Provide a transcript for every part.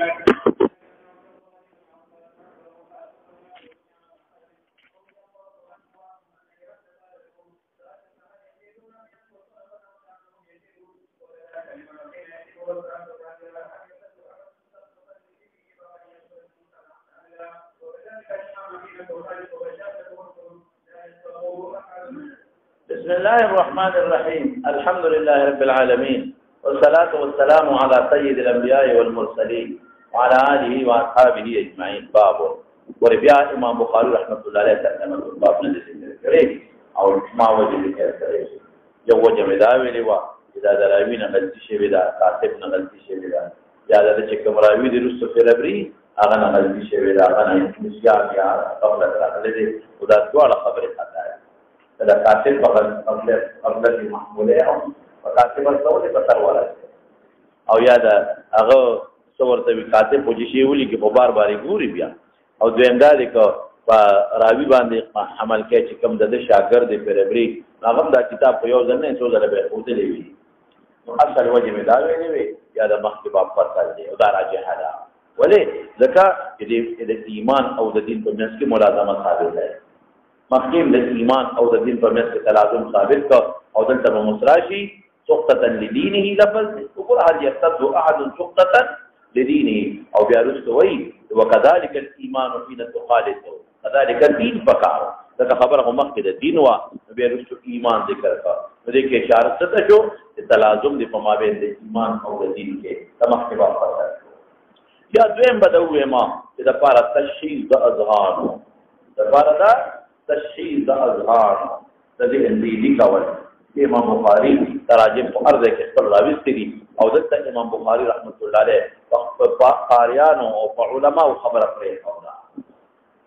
بسم الله الرحمن الرحيم الحمد لله رب العالمين والصلاة والسلام على سيد الأنبياء والمرسلين وعلى آله وأصحابه أجمعين. باب وربيع امام بخاري رحمة الله عليه ترجمة باب نه ذکر کړي او ما وجه ذکر کړي یو وجه مدا ویلی وا اذا دراوی نه غلطی شوی دا کاتب نه غلطی شوی دا یا د چې کوم راوی د رسو فلبري هغه نه غلطی شوی دا هغه نه مسیار یا قبل راغلی دي خدا ټول خبره خطا دا کاتب قبل محموله او کاتب ورته په تر ورته او یا دا هغه څورته وی کاتب پوجیشي ولي کې په بار بار ګوري بیا او دویم دا دی که په راوی باندې عمل کوي چې کوم د شاګرد دی فلبري هغه دا کتاب په یو ځل نه څو ځله به ورته وی نو اصل وجه مې دا ویلې وي یا د مخکې باب فصل دی او دا راجح ده ولې ځکه چې د ایمان او د دین په منځ کې ملازمت ثابت ده مخکې د ایمان او د دین په منځ کې تلازم ثابت کا او دلته مصراشي سقطه لدينه لفظ وقل هل يقتد احد سقطه لدينه او بیا رسوي وكذلك الايمان حين تخالطه كذلك الدين فقار دا خبره مخکې د دین وا بیا رسو ایمان ذکر کا دې کې اشاره څه شو چې تلازم دی په مابین د ایمان او د دین کې تمخکې واپس یا دویم بدوې ما چې د لپاره تشخیص د اذهان د لپاره دا تشخیص د اذهان د دې اندې کول امام بخاری تراجم په ارزه کې خپل راوستي او دلته امام بخاری رحمت الله علیه په قاریانو او په علماء خبره پرې کوله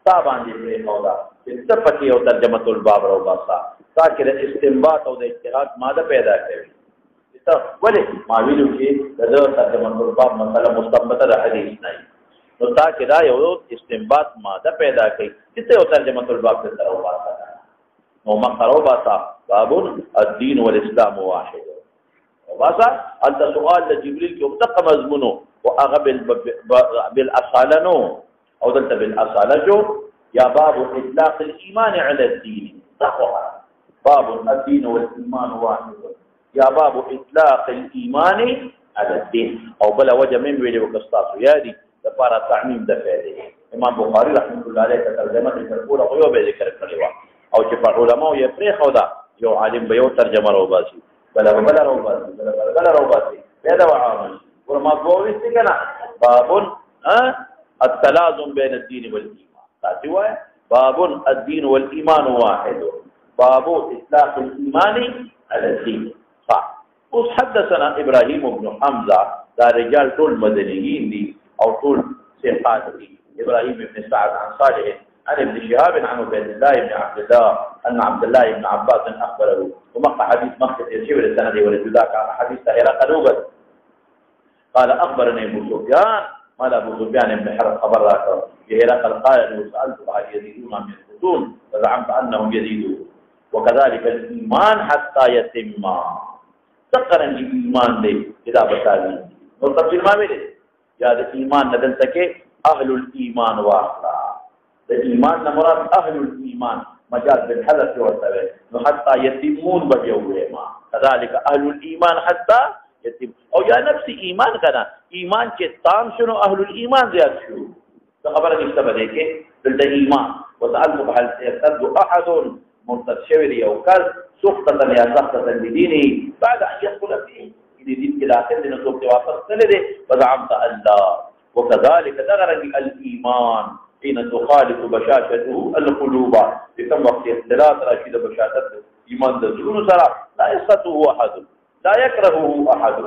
تا باندې پرې کوله چې تفتی او ترجمه الباب راو باسا تاکي د استنباط او د اجتهاد ماده پیدا کوي ته ولې ما ویلو چې د ترجمه الباب مسله مستنبطه د حدیث نه نو تاکي دا یو استنباط ماده پیدا کوي چې ته ترجمه الباب ته راو باسا نو مقرو باسا باب الدين والاسلام واحد وباسا انت سؤال لجبريل کې متق مضمونه واغه بالاصاله او دلته بالاصاله جو يا باب اطلاق الايمان على الدين تقوى باب الدين والايمان واحد يا باب اطلاق الايمان على الدين او بلا وجه من ویلو وکستاسو یادي لپاره تعمیم د فعل امام بخاری رحمه الله عليه ترجمه ترکوله یو به ذکر کړی و او چې په علماء یې پرې خو دا یو عالم به یو ترجمه راوباسي بل راوباسي پیدا وعامل ورما قوي څنګه باب التلازم بين الدين والايمان تاسو باب الدين والايمان واحد باب اطلاق الايمان على الدين صح حدثنا ابراهيم بن حمزه دا رجال طول مدنيين دي او طول ثقات دي ابراهيم بن سعد عن صالح عن ابن شهاب عن عبيد الله بن عبد الله ان عبد الله بن عباس اخبره ومقطع حديث مختصر يشير السند ولذلك على حديث هرقل قال اخبرني ابو سفيان قال ابو سفيان بن حرب خبر هرقل قال سالت هل يزيدون من الفتون فزعمت انهم يزيدون وكذلك الايمان حتى يتم تقرن الايمان دي اذا بتالي نو تفسير ما ویل یا د ایمان ندل تکي اهل الايمان واخلا د ایمان نه مراد اهل الايمان مجاز بالحذف والتبع حتى يتمون بيوما كذلك اهل الايمان حتى يتم او یا نفس ایمان کنا ایمان چې تام شنو اهل الايمان زیات شو خبره نشته بده کې د ایمان وسالت هل يرتد احد مرتد شوی او کل سخطه یا سخطه لدينه بعد ان يدخل فيه دین کې داخل دي نو څوک واپس تللی دي فزعمت الله وكذلك دغرق الايمان حين تخالط بشاشته القلوب بكم وقت اختلاط راشد بشاشت ایمان د زړونو سره لا يستطيع احد لا يكرهه احد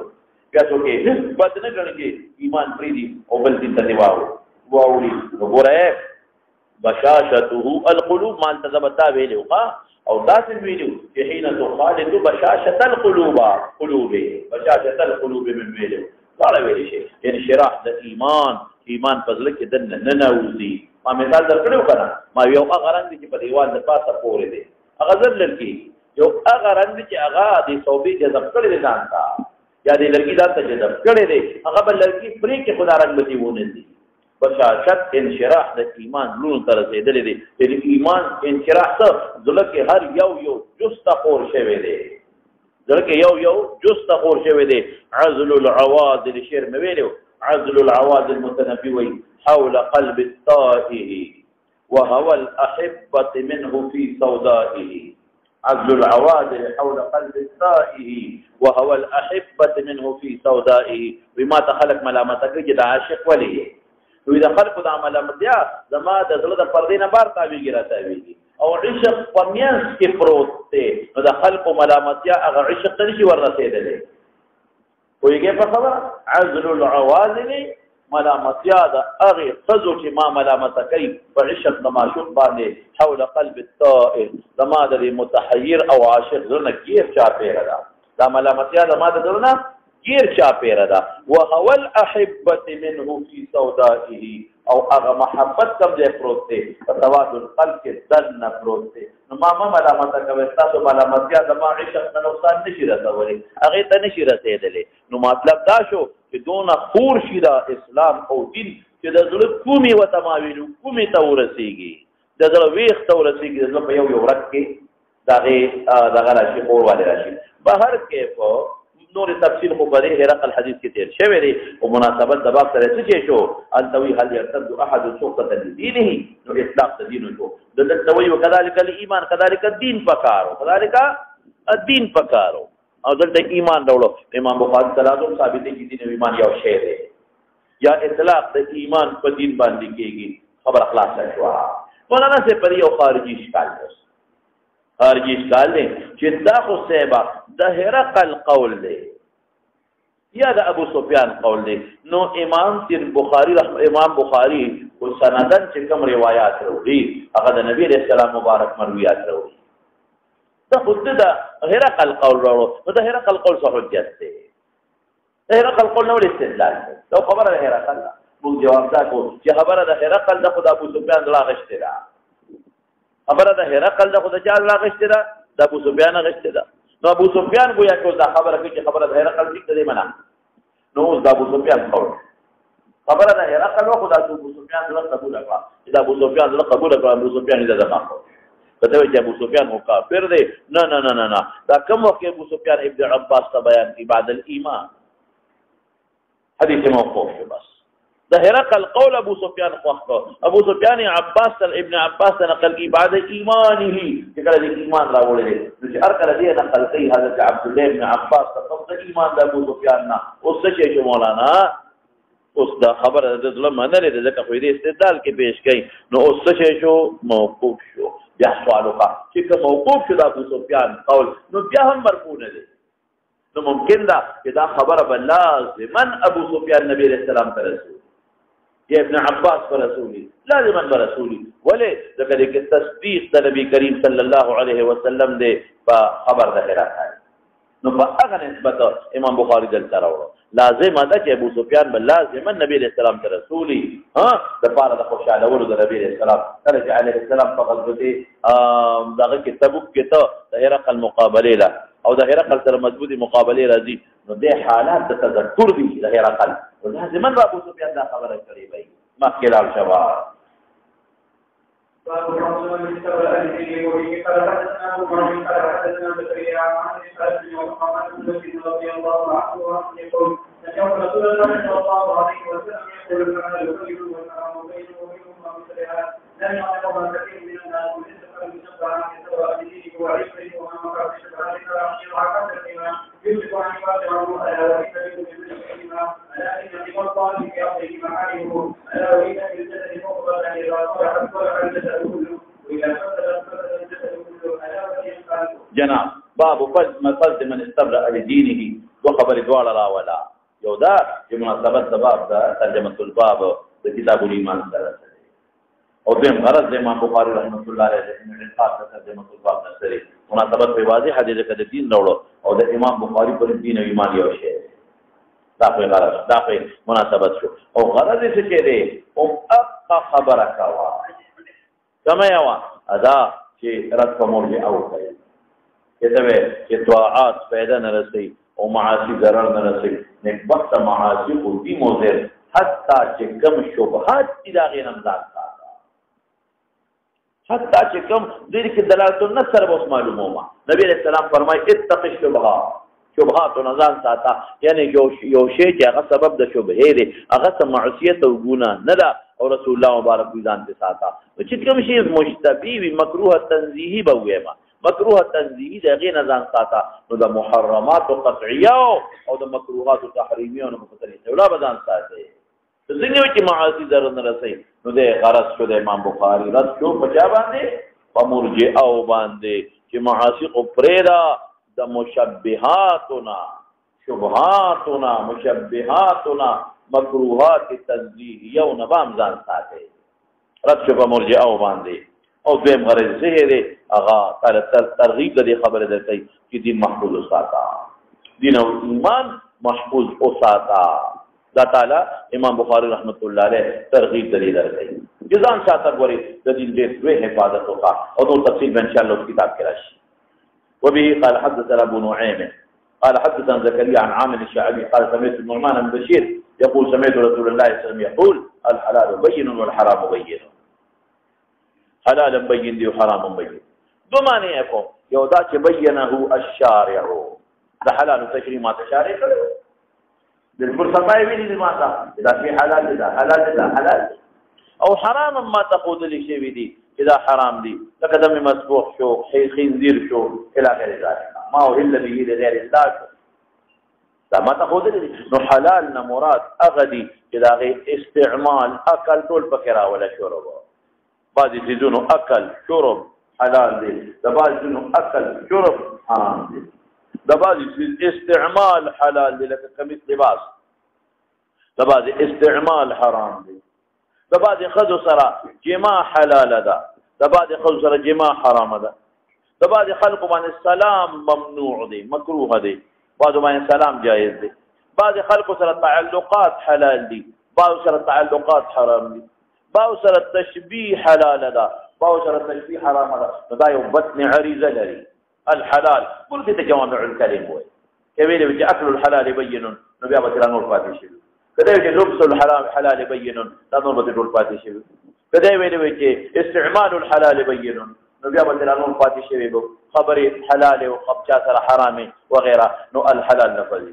بیا څوک هیڅ بد نه ګڼي ایمان پری دي او بل دین ته واوري وګوره بشاشته القلوب ما التزمتا ویلو او داسې ویلو چې حين تخالط بشاشت القلوب بشاشت القلوب من ویلو قال ویل شي یعنی شراح د ایمان فضل کې دنه ننوزي ما مثال درکړو کنه ما یو هغه رنګ چې په دیوال د پاسه پورې دی هغه ځل کې یو هغه رنګ چې هغه د صوبې جذب کړی ځان تا یا دې لرګي دا تجدب کړی دی هغه بل لرګي پرې کې خدا رنګ بتی ونه دي بشاشت انشراح د ایمان لون تر رسیدلې دی د ایمان انشراح ته زړه کې هر یو جست خور شوی دی زړه کې یو جست خور شوی دی عزل العواد لشعر مې ویلو عزل العواد المتنبي وي حول قلب الطائه وهو الأحبة منه في سودائه عزل العوادل حول قلب الطائه وهو الأحبة منه في سودائه بما تخلق ملامتك جدا عاشق وليه وإذا خلق دا ملامتیا زما د زړه د پردې نه بار تاویږي راتاویږي او عشق پمینس کې پروت دی نو د خلق ملامتیا هغه عشق ته نشي ورسېدلی ویږي په خبره عزل العوادل ملامتیا د هغې ښځو چې ما ملامته کوي په عشق د معشوق باندې حول قلب الطائر زما د متحیر او عاشق زړه نه ګیر چاپېره ده دا ملامتیا زما د زړه نه ګیر چاپېره ده وهو الأحبة منه في سودائه او هغه محبت کوم ځای پروت دی په سواد القلب کې دننه پروت دی نو ما ملامته کوئ ستاسو ملامتیا زما عشق ته نقصان نشي رسولی هغې ته نشي رسېدلی نو مطلب دا شو چې دونه خور شي د اسلام او دین چې د زړه کومې ورته ماویلو کومې ته ورسېږي د زړه ویښ ته ورسېږي د زړه په یو ورځ کې د هغې دغه راشي خور والی راشي بهر کیف نور تفصیل خو په دې هرقل حدیث کې تیر شوی دی او مناسبت د باب سره څه شو انتوي هل يرتد احد سقطه لدينه نو اطلاق د دین شو دلته وی وکذالک الايمان كذلك الدين پکارو كذلك الدين پکارو او دلته ایمان راوړو امام بخاری تلازم ثابت دی چې دین ایمان یو شی دی یا اطلاق د ایمان په دین باندې کېږي خبر اخلاص شو مولانا سے پر یو خارجي اشکال دی خارجي اشکال دی چې دا خو صحابه د هرقل قول دی یا د ابو سفیان قول دی نو امام بخاری او سندن چې کوم روایت وروړي هغه د نبی رسول الله مبارک مرویات وروړي دا خود دا هرقل قول راوړو نو د هرقل قول څه حجت دی هرقل قول نو استدلال دی نو خبره ده هرقل موږ جواب دا کو چې خبره ده هرقل د خدای ابو سفیان لا غشته ده خبره ده هرقل د خدای جال لا غشته ده د ابو سفیان غشته ده نو ابو سفیان گویا کو دا خبره کوي چې خبره ده هرقل ټیک دی معنا نو د ابو سفیان قول خبره ده هرقل او خدای ابو سفیان له قبول کړه دا ابو سفیان له قبول کړه ابو سفیان دې ده کته چې ابو سفیان هو کافر دی نه دا کوم وخت ابو سفیان ابن عباس ته بیان کی بعد الایمان حدیث موقوف بس ده هرقل قول ابو سفیان خوخه ابو سفیان عباس ابن عباس نقل کی بعد ایمانه چې کله دې ایمان راوړل دي چې هر کله دې نقل کوي حضرت عبد الله ابن عباس ته ایمان د ابو سفیان نه اوس څه چې مولانا اوس دا خبره د ظلم نه لري ځکه خو دې استدلال کې پیش کړي نو اوس څه شو موقوف شو بیا سوالو کا چې کوم موقوف شو د ابو سفیان قول نو بیا هم مرفوع نه دي نو ممکن دا چې دا خبره بل لازما ابو سفیان نبی رسول الله ته رسول یا ابن عباس پر رسولی لازما پر رسولی ولې ځکه چې تصدیق د نبی کریم صلی الله علیه وسلم دې په خبر ده راځي نو په هغه نسبت امام بخاری دلته راوړو لازم ده چې ابو سفیان بل لازما نبی رسول الله ته رسولی ها د پاره د خوشاله ورو د نبی رسول الله کله چې علیه السلام په غزوه دغه کې تبوک کې ته د هرقل مقابله له او د هرقل سره مضبوطی مقابله راځي نو د حالات د تذکر دي د هرقل لازما ابو سفیان دا خبره کړې وي مخکې لاړ شوه باب الرسول من استوى أهله وبه قال حدثنا أبو بكر قال حدثنا زكريا عن إسحاق بن وقام رضي الله عنه يقول سمعت رسول الله صلى الله عليه وسلم يقول كما يقول والكلام بينه وبينهما مثلها لم يعلم كثير من الناس من استقر المشبع عن استوى أهله وعيشه وما مكر ذلك رحمه وعكس الإمام يوسف عن يقاطعه ألا وإن يوسف بالإمام ألا إن لمرضى في أرضه محارمه ألا وإن في الجسد مقبلا إذا صلحت صلح الجسد جناب باب فضل من استبرأ لدينه وخبر دوال راولا یودا چې مناسبت سبب دا ترجمه الباب د کتاب الایمان سره او دیم غرض د امام بخاری رحمۃ اللہ علیہ د انصاف ترجمه الباب سره مناسبت په واضح حدیث کې د دین راوړو او د امام بخاری پر دین او ایمان یو شی دا په غرض دا په مناسبت شو او غرض څه کې دی او اقا خبره کاوه کما یوا ادا چې رات په مور او کوي کته چې طاعات پیدا نه رسي او معاصي ضرر نه رسي نیک وخت معاصي خو دي موزر حتی چې کم شبهات دي دا غي نمزاد حتی چې کم دې کې دلالت النصر به معلومه نبی علیہ السلام فرمای اتق شبهات و نزان ساته یعنی یو شی چې هغه سبب د شبهه دی هغه معصیت او ګناه نه ده او رسول الله مبارک ځان ته ساته چې کوم شی مشتبه وي مکروه تنزیهی به ویما مکروه تنزیهی دغه نزان ساته نو د محرمات قطعیه او د مکروهات تحریمیه نو په طریقه ولا بدان ساته څنګه چې معاصی ضرر نه رسي نو د غرض شو د امام بخاری رد شو بچا باندې په مرجئه او باندې چې معاصی او پریرا د مشبهاتنا شبهاتنا مشبهاتنا مکروهات تنزیهیه او نبام ځان ساته رد شو په مرجئه او باندې او دویم غرض زه دی هغه ترغیب د خبره درته چې دین محفوظ وساته دین او ایمان محفوظ وساته دا تعالی امام بخاری رحمت الله علیه ترغیب دلیل درکړي جزان شاته غوري د دین دې دوه حفاظت وکا او نو تفصیل ان شاء الله کتاب کې راشي وبه قال حدثنا ابو نعيم قال حدثنا زكريا عن عامر الشعبي قال سمعت النعمان بن بشير يقول سمعت رسول الله صلى الله عليه وسلم يقول الحلال بين والحرام بين حلال بين دي وحرام بين دو معنی کو یو دا چې بینه الشارع دا حلال تشریع ما تشارع کړو بالکل صفای ویلي دي ماته دا شی حلال دي دا حلال دي دا حلال او حرام ما تقود لي شی وی دي اذا حرام دي لکه دم مسبوح شو خنزير شو الى غير ذلك ما هو الا به لغير الله دا ما تقود لي نو حلال نه مراد اغدي اذا غير استعمال اكل طول فكرا ولا شرب بعض يزيدون اكل شرب حلال دي دا بعض يزيدون اكل شرب حرام دي دا بعض استعمال حلال دي لکه قمیص لباس دا بعض استعمال حرام دي دا بعض خذ سره جماع حلال ده دا بعض خذ سره جماع حرام ده دا بعض خلق باندې السلام ممنوع دي مکروه دي بعض باندې سلام جائز دي بعض خلق سره تعلقات حلال دي بعض سره تعلقات حرام دي بعض سره تشبيه حلال ده بعض سره تشبيه حرام ده دا یو بطن عریضه لري الحلال كل دې جوامع الكلم وي کبیر چې اكل الحلال بين نو بیا به نور پاتې شي کله چې لبس الحرام حلال بين دا نور به نور پاتې شي کله ویل چې استعمال الحلال بين نو بیا به نور پاتې شي خبره حلال او قبضه سره حرام وغيرها نو الحلال نفذ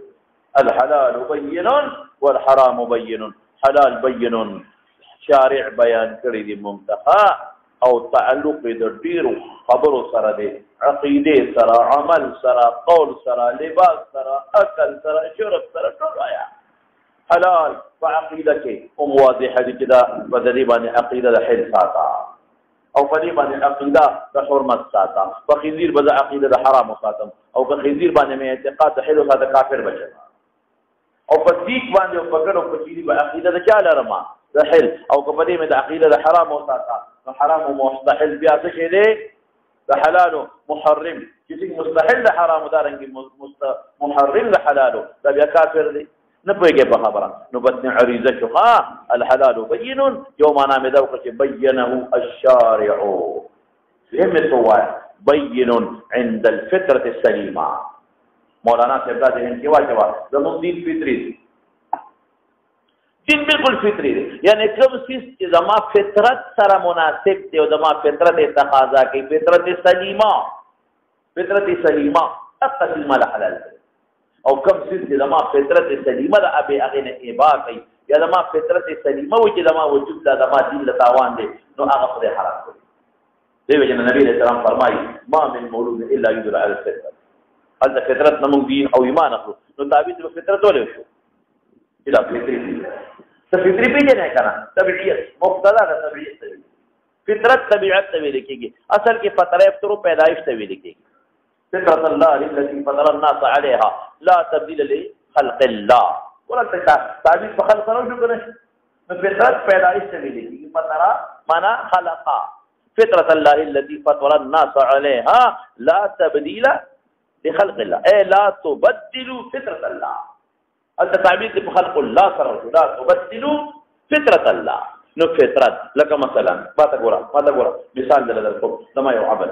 الحلال بين والحرام بين حلال بين شارع بیان کړی دی منتهى او تعلق د ډیرو خبرو سره دی عقیده سره عمل سره قول سره لباس سره اکل سره شرب سره ټول آیا حلال فعقیده کې او واضحه دي چې دا په دې باندې عقیده د حل ساته او په دې باندې عقیده د حرمت ساته په خنزیر باندې عقیده د حرام ساتم او په خنزیر باندې مې اعتقاد د حل ساته کافر بچم او په دې باندې او په ګډو په دې باندې عقیده د چا لرما د حل او په دې باندې عقیده د حرام ساته حرام مستحل بیا څه شي دی د حلال محرم چې مستحل د حرام دارنګ محرم د حلال دا بیا کافر دی نه پوهیږي په خبره نو بطن عریضه شو الحلال بین یوم انا مدوق چې بینه الشارع فهمت هو بین عند الفطره السليمه مولانا صاحب دا ذهن کې واچوا زموږ دین فطری دین بالکل فطری دی یعنی کوم څه چې زما فطرت سره مناسب دی او زما فطرت تقاضا کوي فطرت سلیمه اقسم ما حلال او کوم څه چې زما فطرت سلیمه د ابي هغه نه ابا کوي یا زما فطرت سلیمه و چې زما وجود د زما دین له تاوان دی نو هغه خدای حرام کوي دی وجه نبی علیہ السلام فرمایي ما من مولود الا يدل على الفطره هذا فطرت نمو دین او ایمان اخلو نو تعبیر د فطرت ولې شو الى فطري فطري پیژنه کنه طبيعیت مبتدا د طبيعیت دی فطرت طبيعت ته ویل کېږي اصل کې فطره ابترو پیدائش ته ویل کېږي فطرت الله التي فطر الناس عليها لا تبديل لخلق الله ولکه تعبیر په خلق سره شو کنه نو فطرت پیدائش ته ویل کېږي فطره معنا خلقا فطرت الله التي فطر الناس عليها لا تبديل لخلق الله اي لا تبدلوا فطرت الله انت تعبیر په خلق الله سره لا تبدلوا فطرت الله نو فطرت لکه مثلا ما تا ګوره مثال درکوم زما یو عمل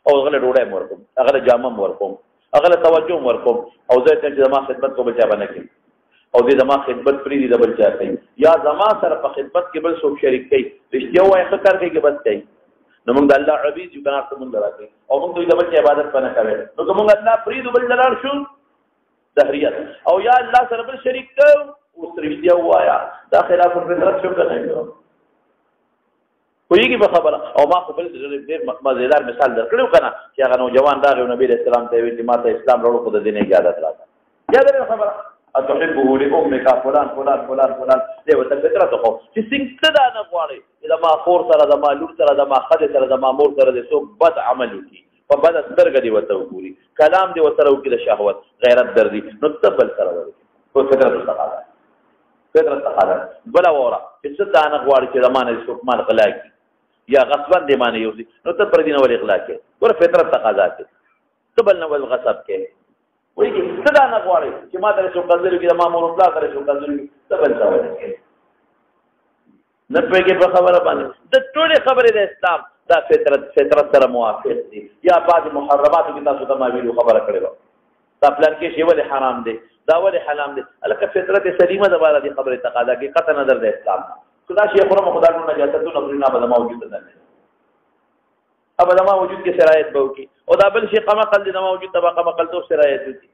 او غله ډوډۍ ورکوم غله جامه ورکوم هغه له توجه ورکوم او زه ته چې زما خدمت کو بل چا باندې کوي او دې زما خدمت پری دې بل چا کوي یا زما سره په خدمت کې بل څوک شریک کوي رښتیا وایي ښه کار کوي کې بس کوي نو موږ د الله عبید یو کنه څه موږ راځي او موږ دوی د بل عبادت باندې کوي نو کوم الله پری دې بل دلال شو دهریت او یا الله سره بل شریک کوي او رښتیا وایا دا خلاف فطرت شو کنه کویږي په خبره او ما خپل ډېر مزیدار مثال درکړو کنه چې هغه نوجوان راغی نبی رسول الله ته وی چې ماته اسلام وروړو خو د دین اجازه راځه یاد لرئ خبره اتحبه لامك فلان فلان فلان فلان دی وته فطرت خو چې څنګه دا نه غواړي دا ما خور سره دا ما لور سره دا ما خد سره دا ما مور سره د سو بد عمل کی په بد سترګ دی وته وګوري کلام دی وته وګړي د شهوت غیرت دردي نو تبل سره ورکی په فطرت تقاضا فطرت تقاضا بلا وره چې څه دا نه غواړي چې زمانه سو مال غلاکی یا غصبن دی معنی یو نو ته پر دین ول اخلاق کې ور فطرت تقاضا کې تبل نو ول غصب کې وایي چې صدا نه غواړي چې ما درې څو قدر کې ما مور الله درې څو قدر کې تبل ځاوي نه پېږي په خبره باندې د ټولې خبرې د اسلام دا فطرت سره موافق دي یا بعض محرماتو کې تاسو ته ما ویلو خبره کړې و دا پلان کې شی ولې حرام دي دا ولې حلال دي الکه فطرت سلیمه د باندې خبره تقاضا کې قطع نظر د اسلام خدا شیخ خرم خدا نو نجاتتون امرنا بدما وجود نه اب دما وجود کې شرایط به وکي او دا بل شي قما قل دما وجود طبقه مقل تو شرایط دي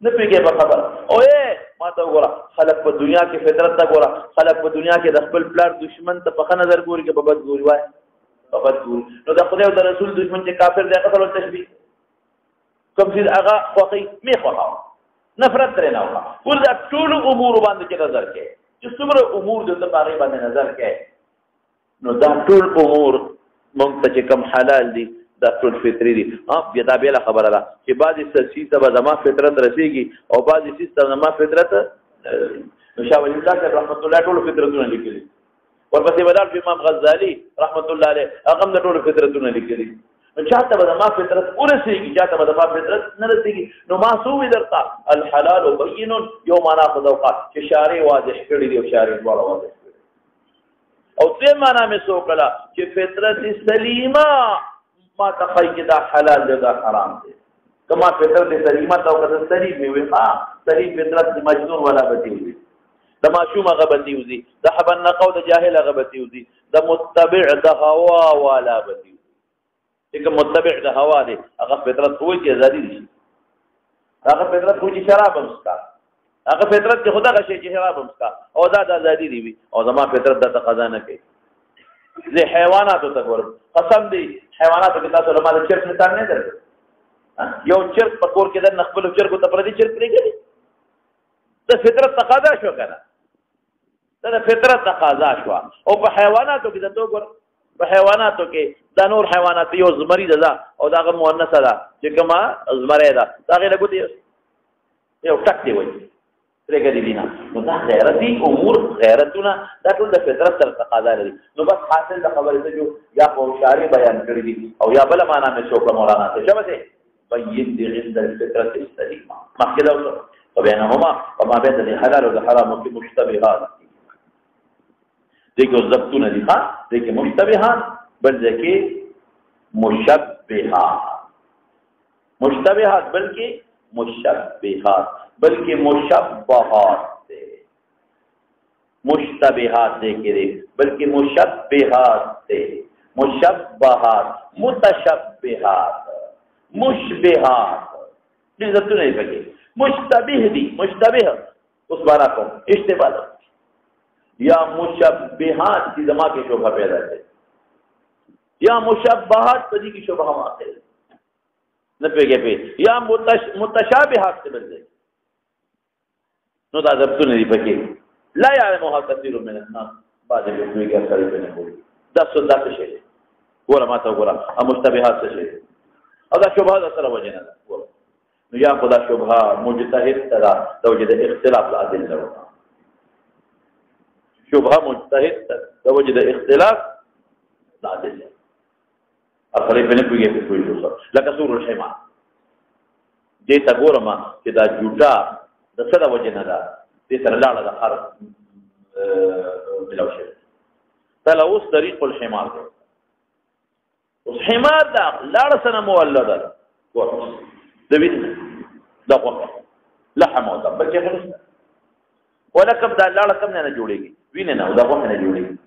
نه پیږي په خبر او ما ته وګوره خلق په دنیا کې فطرت ته وګوره خلق په دنیا کې د خپل پلار دشمن ته په نظر ګوري کې په بد ګوري وای په بد ګوري نو د خدای او د رسول دشمن چې کافر دی قتل او تشبیه کوم چې هغه خوخي می خوخه نفرت ترې نه وکړه ور دا ټول امور باندې کې نظر کې چې څومره امور د باندې باندې نظر کې نو دا ټول امور مونږ ته چې کوم حلال دي دا ټول فطری دي بیا دا بیا خبره ده چې بعضې سیس ته به زما فطرت رسېږي او بعضې سیس ته زما فطرت نو شاه ولی الله صاحب رحمت الله ټولو فطرتونه لیکلي ورپسې بدل امام غزالي رحمت الله علیه هغه هم د ټولو فطرتونه لیکلي نو چاته به زما فطرت ورسېږي چاته به زما فطرت نه رسېږي نو ما څه ووي درته الحلال بین یو معنا خو دوقات چې شارع واضح کړي دي او شارع دواړه واضح کړي او دې معنا مې څه وکړه چې فطرت سلیمه ما تخی کې دا حلال دی دا حرام دی کما فطرت سلیمه ته وکړه سلیم مې وي سلیم فطرت مجنون ولا بدی وي د ماشوم هغه بدی وي د حبن نقو د جاهل هغه بدی وي د متبع د هوا والا بدی چې متبع د هوا دی هغه فطرت کوی چې ازادي دي هغه فطرت کوی چې شراب مسکا هغه فطرت چې خدا غشي چې شراب مسکا او دا د ازادي دی او زما فطرت د تقاضا نه کوي زه حیواناتو ته ګورم قسم دی حیواناتو کې تاسو له ما چرګ نه نه درته یو چرګ په کور کې د نخبل چرګ ته پردي چرګ پرېږدي د فطرت تقاضا شو کنه د فطرت تقاضا شو او په حیواناتو کې د تو ګور په حیواناتو کې دا نور حیوانات یو زمری ده او دا غو مؤنثه ده چې کما زمری ده دا غیر ګوتی یو ټک دی وای پرېږدي دینا نو دا غیرتي امور غیرتونه دا ټول د فطرت سره تقاضا لري نو بس حاصل د خبرې ته جو یا په شارع بیان کړی دي او یا بل معنا مې شو مولانا ته شبته بین دی عند الفطرت السليمه مخکې دا وبينهما وما بين الحلال والحرام في مشتبهات دیکھو ضبطونه دي ها دیکھو مشتبهات بل ذکی مشبهات مشتبهات بلکې مشبهات بلکہ مشبہات سے مشتبہات سے کرے بلکہ مشبہات سے مشبہات متشبہات مشبہات لذت نہیں پکے مشتبہ دی مشتبہ اس بارہ کو اشتباہ یا مشبہات کی زما کے شبہ پیدا ہے یا مشبہات پدی کی شبہ ہم آتے ہیں نہ پہ پہ یا متشابہات سے بن جائے نو دا ضبطونه دي پکې لا يعلمها كثير من الناس بعد به کې اثر پې نه کوي دا څه دا څه شي ګوره ما ته ګوره ا مشتبهات څه شي او دا شبهه سره وجه نه ده نو یا خدا شبهه مجتهد ترا د وجه د اختلاف الادله شبهه مجتهد د وجه د اختلاف الادله اخر پې نه کوي لکه سور الحمار دې تا ګوره ما چې دا جوړه د څه د وجه نه ده دې سره لاړه د خر ملاو شي فلا اوس طریق الحمار ده اوس حمار ده لاړه سره مولده ده د وینې د غوښه لحم او دم بل څه نشته ولکم دا لاړه کم نه جوړېږي وینې نه او د غوښه نه جوړېږي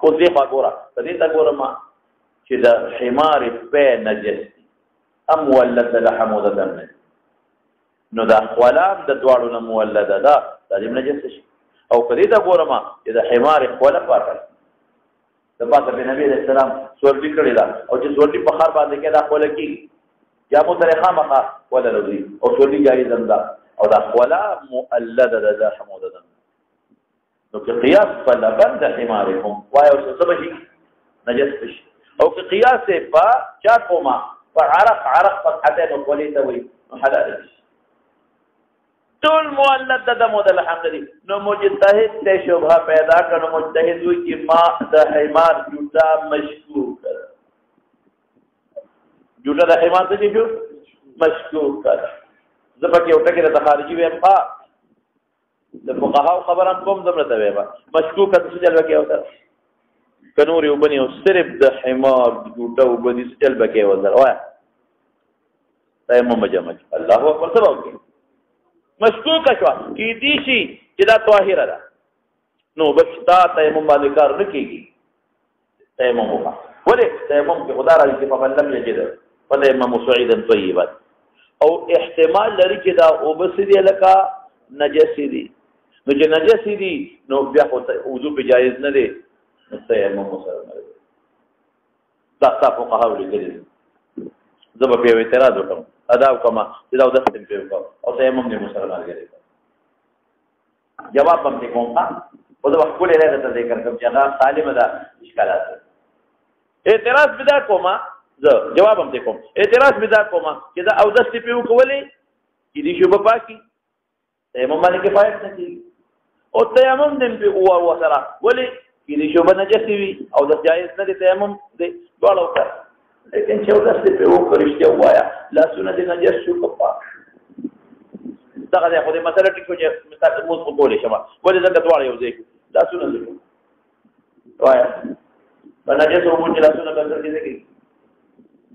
اوس دې خوا ګوره په دې ته ګوره ما چې د حمار پې نجس دي ام مولد د لحم او د دم نه نو دا خولام د دواړو نه مولده ده دا دې نجس شي او په دې ته ګوره ما چې د حمار خوله پاکه د پاکه په نبی رسول الله سورلي کړی دا او چې سورلي په خار باندې کې دا خوله کې یا مو طریقه مخه ولا لوري او سورلي جایز ده او دا خوله مؤلده ده د لحم او د دم نو که قیاس په لبن د حمارکم وای او څه به شي نجس شي او که قیاس په چا کومه په عرق په حته نو ولې ته وي حلال شي ټول مولد د دم د لحم دي نو مجتهد ته شبهه پیدا کړي مجتهد وي چې ما د حمار جوړه مشکوک جوړه د حمار څه دي مشکوک کړه زپکه یو ټکی د خارجي ویم ښا د فقهاو خبرم کوم دمره ته ویما مشکوکه څه چل وکي اوته کنور یو بني او صرف د حمار جوړه وبدي څه چل وکي وزر وای تیمم جمع الله اکبر سبا وکي مشکوکه شو کی دي شي چې دا طاهره ده نو بس تا تیمم باندې کار نه کیږي تیمم وکړه ولې تیمم کې خدا راځي په فلم یجد فتیمم صعيدا طيبا او احتمال لري چې دا او بس دي لکه نجس دي نو چې نجس دي نو بیا خو وضو په جایز نه دي تیمم سره نه دا تاسو په هغه لیکلي زه به په اعتراض وکم ادا وکم چې دا د ختم په وکم او تیمم نه مسلمان غړي جواب هم کوم ها په دا وخت کې راځي ته ذکر کوم چې دا سالم ده اشکالات اعتراض بدا کومه زه جواب هم کوم اعتراض بدا کومه چې دا او د سی په وکولې چې دې شوبه پاکي تیمم باندې کفایت نه کوي او تیمم دې په او سره ولې کې دې شوبه نجس وي او د جایز نه تیمم دې ډول وکړه لیکن چې ولست په وکړشته وایا لا سنت نجس شو کپا دا غواړي خو دې مسله ټیک وځي مثال مو په کولې شمه ولې دا ډول یو ځای لا سنت وایا نجس او مونږ لا سنت بدل دي کې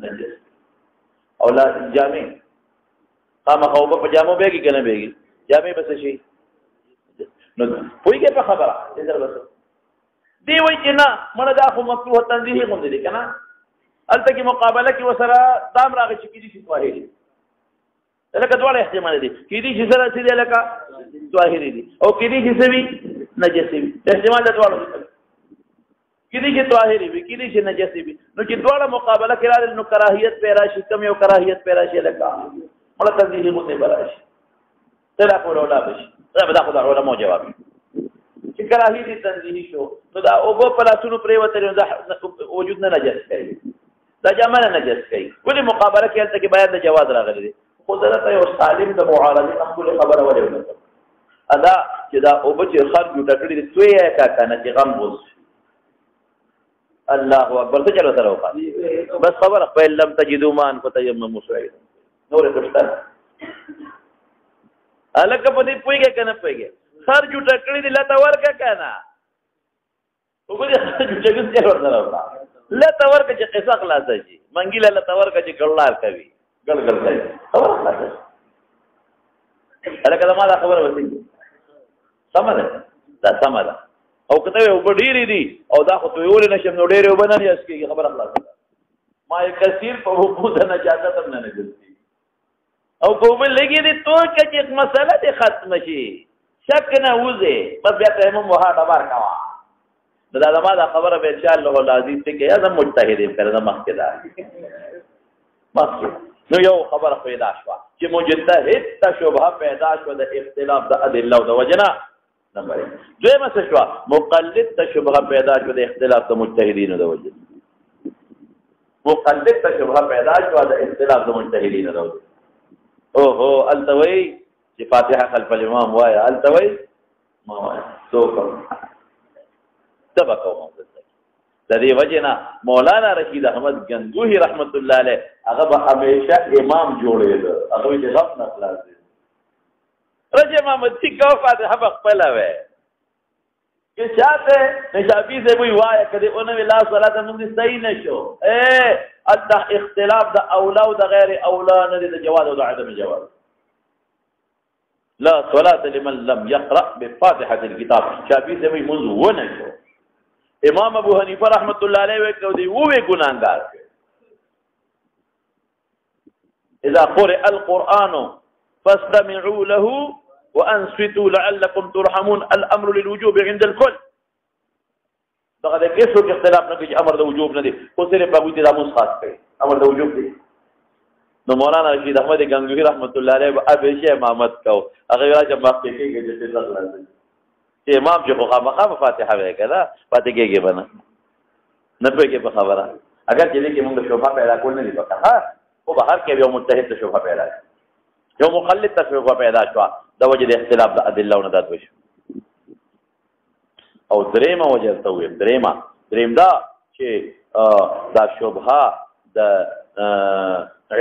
نجس او لا جامع قام خوبه په جامو بیگی کنه بیگی جامع بس شي نو پویږي په خبره دې در بس دی وای چې نه مړه دا خو مکروه تنزیه غوندې دي کنه الته کې مقابله کې وسره دام راغی چې کیدی شي طاهری لکه ډول احتمال دي کیدی شي سره سي لکه طاهری دي او کیدی شي سوي نجس وي احتمال دا ډول کیدی شي طاهری وي کیدی شي نجس وي نو چې ډول مقابله کې راځي نو کراهیت پیرا شي کم یو کراهیت پیرا شي لکه مړه تنزیه غوندې براشي ترا په ولا بشي دا به خدای علماء جواب چې کراهی دي تنزیه شو نو دا او په لاسونو پرې وته وجود نه نجس کوي دا جامه نه نجس کوي ولې مقابله کې هلته کې بیان د جواز راغلی دی خو درته یو سالم د معارضه خپل خبره ولې ونه ادا چې دا او بچ خرج ټکړي دي توې کا کنه چې غم وز الله اکبر څه چلو سره وکړي بس خبره په لم تجدوا مان فتيمموا صعيدا نور کښته الکه په دې پويږي کنه پويږي خرج ټکړي دي لته ورکه کنه وګورئ خرج ټکړي څه ورته لته ورکه چې قصه خلاصه شي منګیله لته ورکه چې ګړلار کوي ګړګړ کوي خبره خلاصه الکه دا ما دا خبره وتی سمه ده او کته یو ډیری دي او دا خو ته یول نشم نو ډیری وبنه یاس کی خبره خلاصه ما کثیر په وجود نه اجازه تم نه نګلتي او کومه لګي دي تو چې مسله دې ختم شي شک نه وځي بس بیا ته مو وها ډبار کوا دا ما دا خبره به ان شاء الله لازم ته کې اعظم مجتهدین کړه مخکې دا نو یو خبره پیدا شو چې مجتهد تشبه پیدا شو د اختلاف د ادله او د وجنا نمبر 1 دویمه څه شو مقلد تشبه پیدا شو د اختلاف د مجتهدین د وجنا مقلد تشبه پیدا شو د اختلاف د مجتهدین د وجنا اوهو التوي چې فاتحه خلف الامام وایا التوي ما وایا توکم تبقوا د دې وجنا مولانا رشید احمد گنگوہی رحمت الله علیه هغه به همیشه امام جوړېد هغه چې غف نه خلاص رجه محمد چې کو فاتحه خپل وې کہ چاہتے نشافی سے بھی وایا کدی انہوں لا صلاة من صحیح نشو اللہ اختلاف دا اولا و دا غیر اولا ندی دا جواز و دا عدم جواز لا صلاة لمن لم يقرأ بفاتحة الكتاب شافی سے بھی منذ ونشو امام ابو حنیفہ رحمت اللہ علیہ وکو دی وہ گناہگار اذا قرئ القرآن فاستمعوا له وانصتوا لعلكم ترحمون الامر للوجوب عند الكل دغه د کیسو کې اختلاف نه کوي امر د وجوب نه دی خو صرف په وجود د خاص کوي امر د وجوب دی نو مولانا رشید احمد گنگوہی رحمت الله علیه ابي شیخ امامت کو هغه راځه مخکې کېږي چې څه لازم چې امام چې خامخا فاتحه وایي کړه پاتې کېږي بنا نه پېږي په خبره اگر چې دې کې موږ شوبه پیدا کول نه دی پکا ها او بهر کې یو متحد شوبه پیدا یو مخلط شوبه پیدا شو د وجه د اختلاف د ادله او ندات وشو او درېما وجه ته وي درېم دا چې دا شوبه د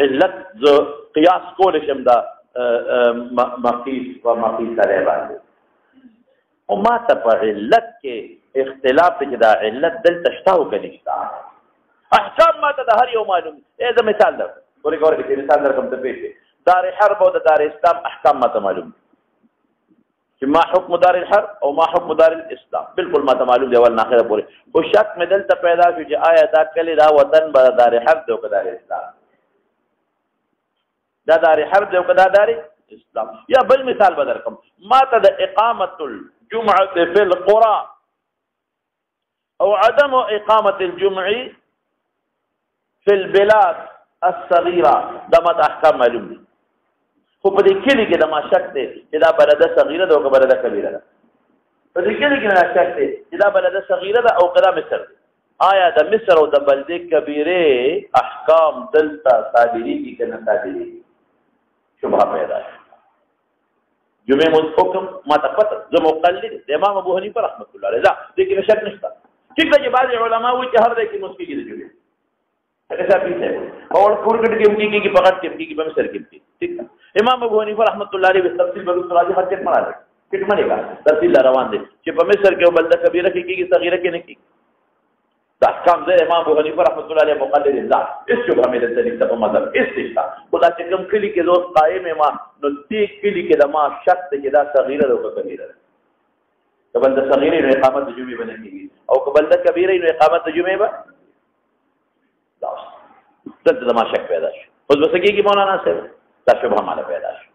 علت ز قیاس کول شم دا مقیس و مقیس علیه باندې او ما ته په علت کې اختلاف چې دا علت دلته شته او که نشته احکام ما ته د هر یو معلوم زه مثال در ګورې چې مثال در کوم ته پېښ دار حرب او د دار اسلام احکام ما ته معلوم چې ما حکم دار الحرب او ما حکم دار الاسلام بالکل ما ته معلوم دی اول ناخره پورې خو شک مې دلته پیدا شو چې آیا دا کلی دا وطن به دار حرب دی او که دار اسلام دا دار حرب دی او که دا دار اسلام یا بل مثال به درکم ما ته د اقامة الجمعة في القرى او عدم اقامة الجمع في البلاد الصغيرة دا ما ته احکام معلوم دي خو په دې کلی کې د ما شک دی چې دا بلده صغیره ده او که بلده کبیره ده په دې کلی کې دا شک دی چې دا بلده صغیره ده او که دا مصر ده آیا د مصر او د بلده کبیره احکام دلته صادریږي که نه صادریږي شبهه پیدا شي جمعه مونځ حکم ما ته پته زه مقلد د امام ابو حنیفه رحمت الله علیه دې کې شک نشته ټیک ده چې بعض علما وایي چې هر ځای کې مونځ کېږي د جمعې ایسا پیسه اور پورګټ کې کېږي پغټ کې کېږي په مصر کې ٹھیک ہے امام ابو حنیفه رحمت الله علیه تفصیل بلو راځي حد کې مړه کټ مړه کا تفصیل روان دي چې په مصر کې بلده کبیره کې کېږي صغیره کې نه کېږي دا احکام ده امام ابو حنیفه رحمت الله علیه مقلد الله اس شبهه مې د تدریس په مذهب استشتا خدا چې کوم کلی کې دوست قائم ما نو دې کلی کې د ما شک چې دا صغیره ده او کبیره ده کبل د صغیره نو اقامت د جمعې باندې کېږي او کبل د کبیره نو اقامت د جمعې باندې دلته زما شک پیدا شو اوس بس کېږي مولانا صاحب دا شبهه ماله پیدا شو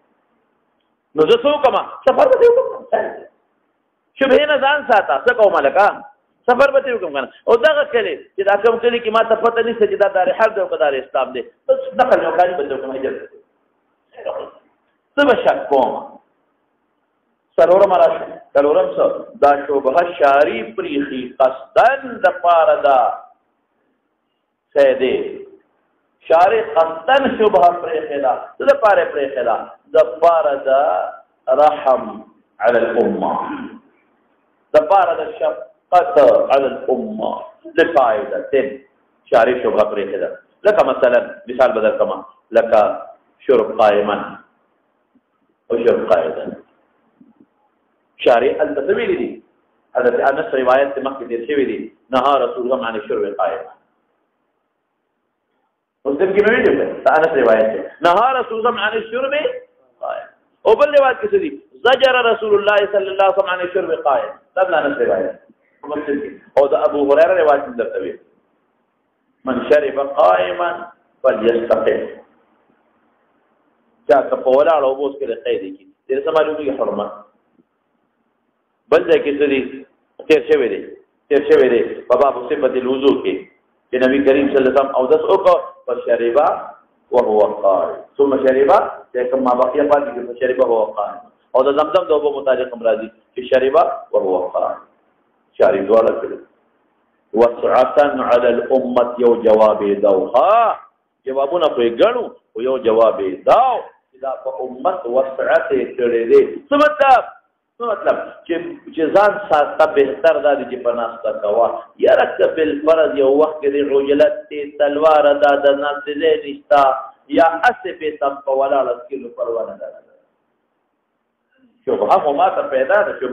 نو زه څه وکړم سفر به وکړم شبهې نه ځان ساته څه کوم ملکه سفر به وکړم کنه او دغه کلی چې دا کوم کلی کې ما ته پته نشته چې دا دار حرب دی او که دار اسلام دی بس نقل یو کاري به وکړم اجازه څه به شک کوم څلورم راشه څلورم څه دا شبهه شاري پریخي قصدن دپاره ده سیدې شارع قصدن شبهه پریخدا د پاره پریخدا د پاره د رحم علی الامه د پاره د شفقت علی الامه لفائده شارع شبهه پریخدا لکه مثلا مثال بدل کما لکه شرب قائما او شرب قاعدا شارع التسویل دي حضرت انس روایت مخکې دي شوی دي نهى رسول الله عن الشرب قائما مسلم کی میں بھی انس روایت ہے نہا رسول اللہ عن الشرب قائم او بل روایت کسی دی زجر رسول اللہ صلی اللہ علیہ وسلم عن الشرب قائم تب انس روایت مسلم کی او دا ابو هريره روایت در توی من شرب قائما فليستقم کیا کپولا او بوس کے قید کی دیر سمجھو کی حرمت بل دے کسی دی تیر شوی دی بابا صفت الوضو کی کہ نبی کریم صلی اللہ علیہ وسلم او دس اوکو فشربا وهو قائم ثم شربا لیکن ما بقیہ پاکی کہ فشربا وهو قائم او دا زمزم دو بو متعلق امراضی کہ شربا وهو قائم شارب دوارا کرو وسعتن علی الامت یو جواب دوها جوابونا کوئی گنو و یو جواب داو اذا پا امت وسعت کرے دے مطلب چې ځان ساته بهتر دادی چې په ناسته کوا یاره که بالفرض یو وخت کې د عجلت دی تلوار دا د ناسې دی نشته یا اسې په تم په ولاړه کې نو پروا نه ده شبهه خو ما ته پیدا ده چې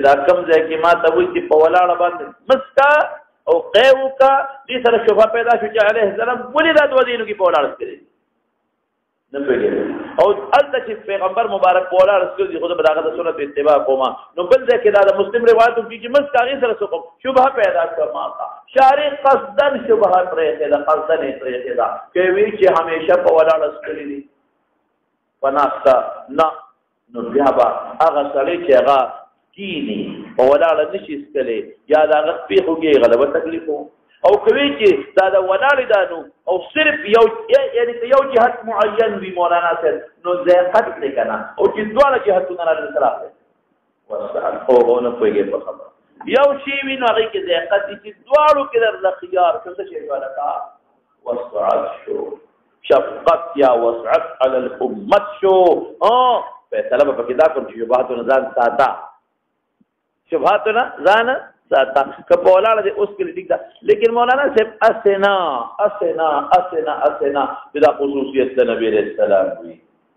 دا کم ځای کې ما ته وایي چې په ولاړه باندې مسکا او قیو کا دې سره شبهه پیدا شو چې علیه السلام ولې دا دوه دینو کې په ولاړه کړی نه پیږي او البته چې پیغمبر مبارک په ولاړه کړی خو به داغه د سنت اتباع کوما نو بل ځای کې دا د مسلم روایت کې چې مسکا غي سره څه شبهه پیدا کړه ما تا شارع قصدن شبهه پرې ده قصدن پرې ده کوي چې همیشه په ولاړه کړی دي وناستا نه نو بیا به هغه سړی چې هغه کینی په ولاړه نشي سکلی یا د هغه سپي خوږي غلبه تکلیف او کوي چې دا د ولاړې دا نو او صرف یو یعنې که یو جهت معین وي مولانا صاحب نو ذیقت دی که نه او چې دواړه جهتونه را انصراف دی وسعت هو نه پوهېږې په خبره یو شی وي نو هغې کې ذیقت دي چې دواړو کې درله خیار که څه شی ولکه وسعت شو شفقت یا وسعت علی الامت شو فیصله به پکې دا کوم چې شبهاتونه ځان ساته شبهاتونه ځان ساته که په ولاړه دی اوس کلي ټیک ده لیکن مولانا صاحب اسنا چې دا خصوصیت د نبي علیه السلام وي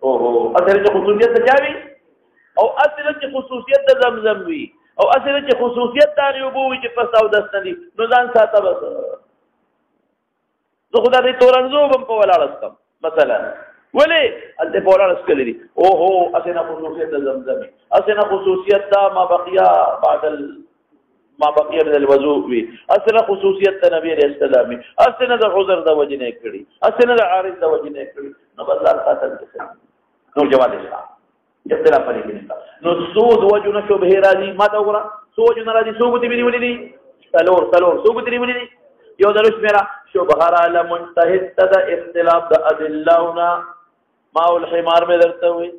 اوهو اصل چې خصوصیت د چا وي او اصل چې خصوصیت د زمزم وي او اصل چې خصوصیت د هغې اوبه وي چې پس اودس نه دي نو ځان ساته بس زه خو دا دې تورنځو به هم په ولاړه څکم مثلا ولې هلته په ولاړه څکلی دي اوهو اسې نه خصوصیت د زمزمي اسې نه خصوصیت دا ما بقیه من الوضوء وي اسې نه خصوصیت د نبي علیه السلام وي اسې نه د عذر د وجې نه یې کړي اسې نه د عارض د وجې نه یې کړي نو بس ځان ساتل نو جواب شته اختلاف پرې کې نشته نو څو د وجو نه شبهې راځي ما ته وګوره څو وجو نه راځي څو ګوتې مې نیولې دي څلور څو ګوتې نیولې دي یو د شمیره شبهه راله مجتهد ته د اختلاف د ادلهونه ما الحمار میں درته وي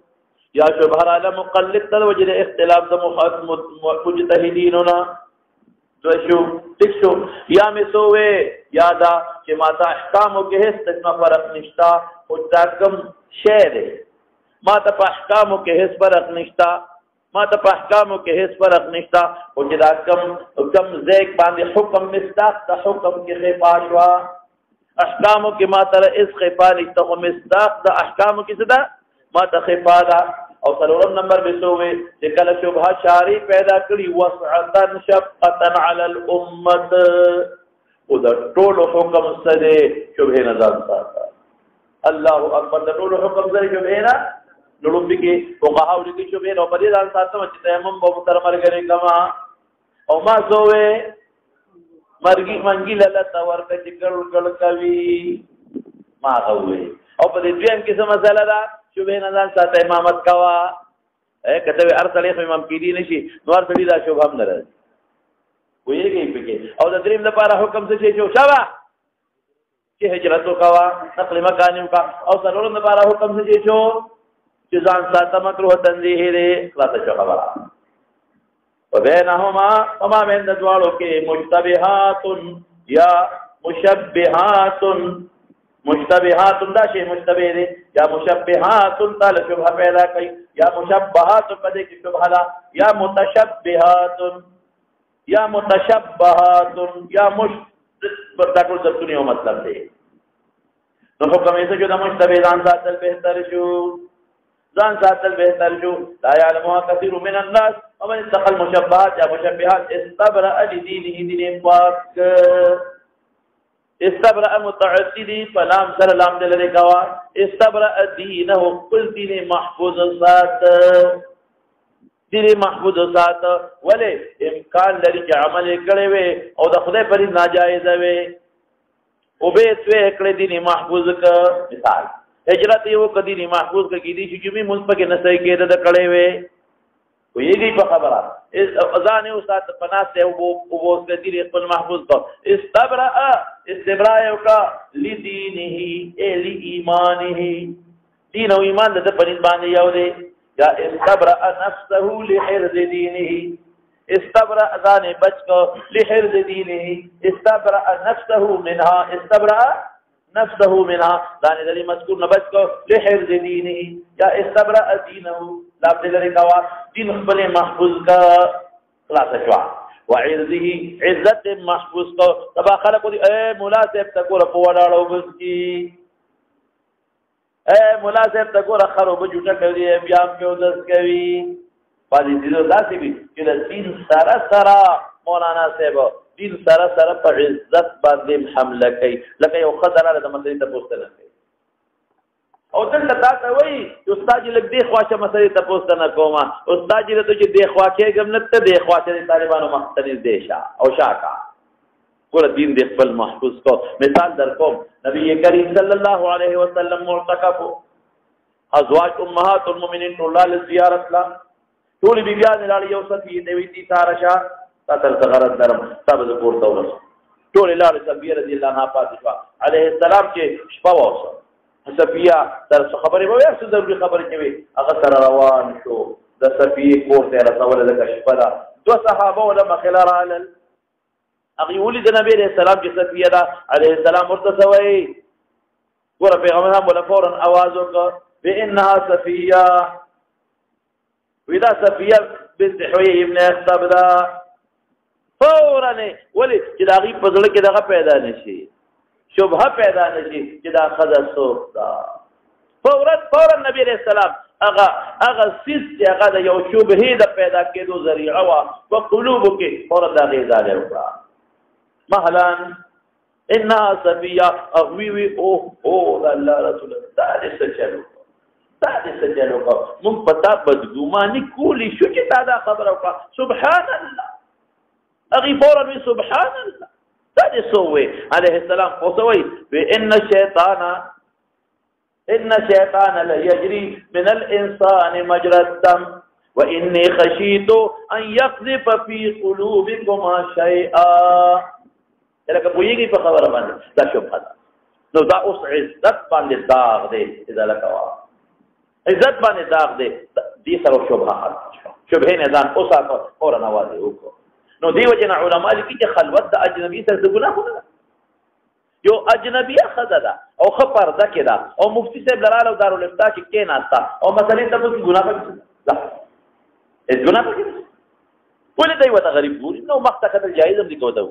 یا شبهه راله مقلد ته د وجې د اختلاف د مجتهدینونه شو ٹھیک شو یا مې څه وې یا دا چې ما ته احکامو کې هېڅ قسمه فرق نشته خو دا کوم شی دی ما ته په احکامو کې هېڅ فرق نشته خو چې دا کم ځای باندې حکم مصداق د حکم کې خفا شوه احکامو کې ما ته هېڅ خفا نشته خو مصداق د احکامو کې څه ده ما ته خفا ده او څلورم نمبر به څه وې چې کله شبهه شارع پیدا کړي وسعتا شفقتا علی الامت او د ټولو حکم څه دی شبهې نه ځان ساته الله اکبر د ټولو حکم څه دی شبهې نه نو لومبي کې فقهاو لیکي شبهې نه په دې ځان ساتم چې تیمم به ورسره ملګری کما او ما څه وې منګي لته ورته چې ګړ کوي ما هغه وې او په دې دویم کې څه مسله ده شبهې نه ځان ساته امامت کوه کته هر سړی خو امام کېدی نه شي نو هر سړي دا شبهه هم نه راځي پوهېږئ پکې او د دریم لپاره حکم څه شی شو شابه چې هجرت وکوه نقل مکان وکړه او څلورم لپاره حکم څه شی شو چې ځان ساته مکروه تنزیه دی خلاصه شو خبره وبینهما وما بین د دواړو کې مشتبهات یا مشبهات دا شی مشتبه دی یا مشبهات تعالی شبهه پیدا کوي یا مشبهات په دې کې شبهه ده یا متشبهات یا دا ټول څه یو مطلب دی نو حکم یې څه چې د مشتبه ځان ساتل بهتر شو لا يعلمها كثير من الناس ومن اتقى المشبهات یا مشبهات استبرأ لدينه دین پاک استبرأ متعددی فلام سر لام دلره کوا استبرأ دینه قل دین محفوظ سات ولی امکان لري چې عمل کړي وي او د خدای پرې ناجایز وي او به څه کړي دین محفوظ ک مثال هجرت یو کدی دین محفوظ ک کیدی چې می مونږ پکې نه صحیح کېده د کړي وي ویږي په خبره اذان او سات پناسه او وو د دین خپل محفوظ کو استبراء یو کا لدینه ال ایمانه دین او ایمان د پنځ باندې یو دی یا استبرأ نفسه لحرز دینه استبرأ ذان بچ کو لحرز دینه استبرأ نفسه منها ذان ذلی مذکور نہ بچ کو لحرز دینه یا استبرأ دینه لاب دلری کوا دین خپل محفوظ کا خلاص شوا وعرضه عزت محفوظ کو تبا خلق دی اے مولا صاحب تکور په وډاړو بس کی مولا صاحب ته ګوره خرو به جوټه کوي بیا هم یو دس کوي پاتې دي داسې وي چې د دین سره سره مولانا صاحب دین سره سره په عزت باندې حمله کوي لکه یو ښځه راغله د مسلې تپوس ته نه کوي او دلته تا ته وایي چې استاد یې لږ دې خوا شه مسلې تپوس ته نه کومه استاد یې ته چې دې خوا کېږم نه ته دې خوا چې د طالبانو مخ ته نږدې شه او شاکه ګوره دین دې خپل محفوظ کو مثال در کوم نبی کریم صلی الله علیه وسلم معتکف ازواج امهات المؤمنین ټول له زیارت لا ټول بیبیان لاړ یو صفیه دوی دي تارشا تر غرض درم تب د پورته ورس ټول لاړ صفیه رضی الله عنها فاطمه علیه السلام چې شپه واسه صفیه تر خبرې وایي څه ضروري خبرې کوي هغه سره روان شو د صفیه کور ته رسول د شپه دو صحابه ولا مخلا رالل اغي ولید نبی علیہ السلام چې صفیه دا علیہ السلام ورته سوی ګوره پیغمبر هم ولا فورا आवाज وکړ بانها صفیه ودا صفیه بنت حوی ابن اخطب دا فورا ولی چې دا غي په ځل کې دغه پیدا نشي شبهه پیدا نشي چې دا خذ سوق دا فورا نبی علیہ السلام اغه سیس چې هغه د یو شبهه د پیدا کېدو ذریعہ وا په قلوب کې فورا دا غیزاله وکړه مثلا انها صفیه اغوی او الله رسول دا دې سچلو مون پتا بدګماني کولی شو چې دا خبره وکړه سبحان الله اغي فورا سبحان الله دا دې سوې عليه السلام فوسوي بان الشيطان لا يجري من الانسان مجرى الدم واني خشيت ان يقذف في قلوبكما شيئا لکه پوېږي په خبره باندې دا شبهه ده نو دا اوس عزت باندې داغ دی اذا لکوا عزت باندې داغ دی دې سره شبهه شبهه نه ځان اوسه فورا نوازي وکړو نو دیو جن علماء لیکي چې خلوت د اجنبي سره ګناه نه یو اجنبي خزه ده او خبر ده کې ده او مفتي صاحب لراله او دارالفتاح کې کېناستا او مثلا ته کوم ګناه پکې لا اس ګناه پکې ولې دی وته غریب ګوري نو مخته کتل جایز هم دي کوته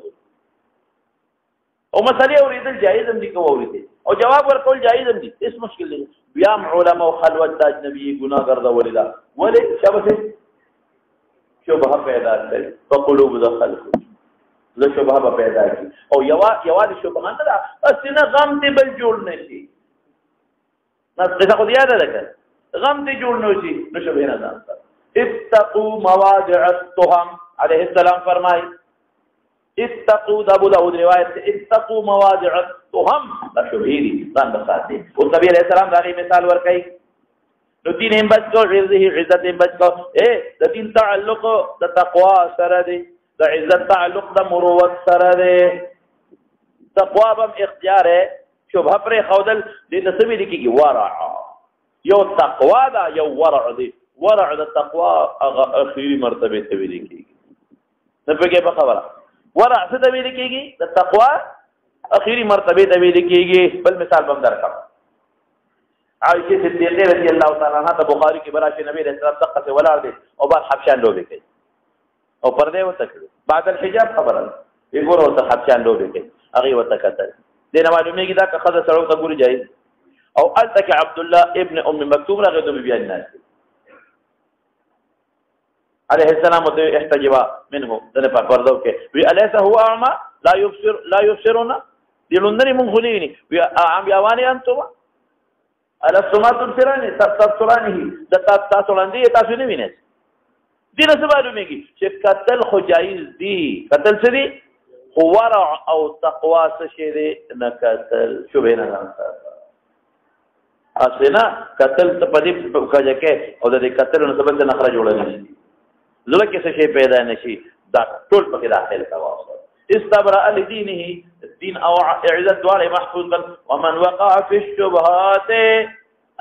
او مسلې اوریدل جایز هم دي کوته او جواب ورکول جایز هم دي اس مشکل دی بیا علماء او خلوت د اجنبي ګناه ګرځول دا ولې شبهه شبهه پیدا کړي په قلوب د خلکو زه شبهه پیدا کړي او یوازې شبهه نه ده اسنه غم دې بل جوړ نه شي نو څه خو یاد ده غم دې جوړ نه شي نو شبهه نه ده اتقوا مواضع التهم عليه السلام فرمایي اتقوا ابو داود روایت اتقوا مواضع التهم دا شبهه دي ځان بساتي او نبی عليه السلام دا مثال ورکړي نو دین هم بچ کو عزت هم بچ کو د دین تعلق د تقوا سره دی د عزت تعلق د مروت سره دی تقوا هم اختیار ہے شبهه پر خودل د نسبی لیکي ورع یو تقوا دا یو ورع دی ورع د تقوا اخیری مرتبه ته ویل کیږي نه پکې په خبره ورع څه ته ویل کیږي د تقوا اخیری مرتبه ته ویل کیږي بل مثال بم درکړم عائشہ صدیقہ رضی اللہ تعالی عنہا ته بخاری کې براشه نبی رسول الله دغه څه ولار دي او بار حبشان لوبي کوي او پردې وته کوي بعد الحجاب خبره وګورو ته حبشان لوبي کوي هغه وته کتل دینه معلومه کې دا که خزه سره ته ګوري جایز او التک عبد الله ابن ام مکتوم راغی د بیان الناس عليه السلام ته احتجبا منه دنه په پردو کې وی الیس هو اعمى لا يبصرنا دلونری مون خلینی وی اعم یوانی انتم الاسمات الفرانی تبصرانه د تاسو لاندې تاسو نه وینئ دې څه معلومیږي چې قتل خو جایز دي قتل څه دي هو ورع او تقوا څه شی دي نه قتل شوبه نه اسنه قتل ته پدې کوجه کې او د قتل نو سبب نه خرج جوړل شي زړه کې څه شی پیدا نشي دا ټول پکې داخل کاوه استبرأ لدينه الدين او اعزت دواره محفوظ بل ومن وقع في الشبهات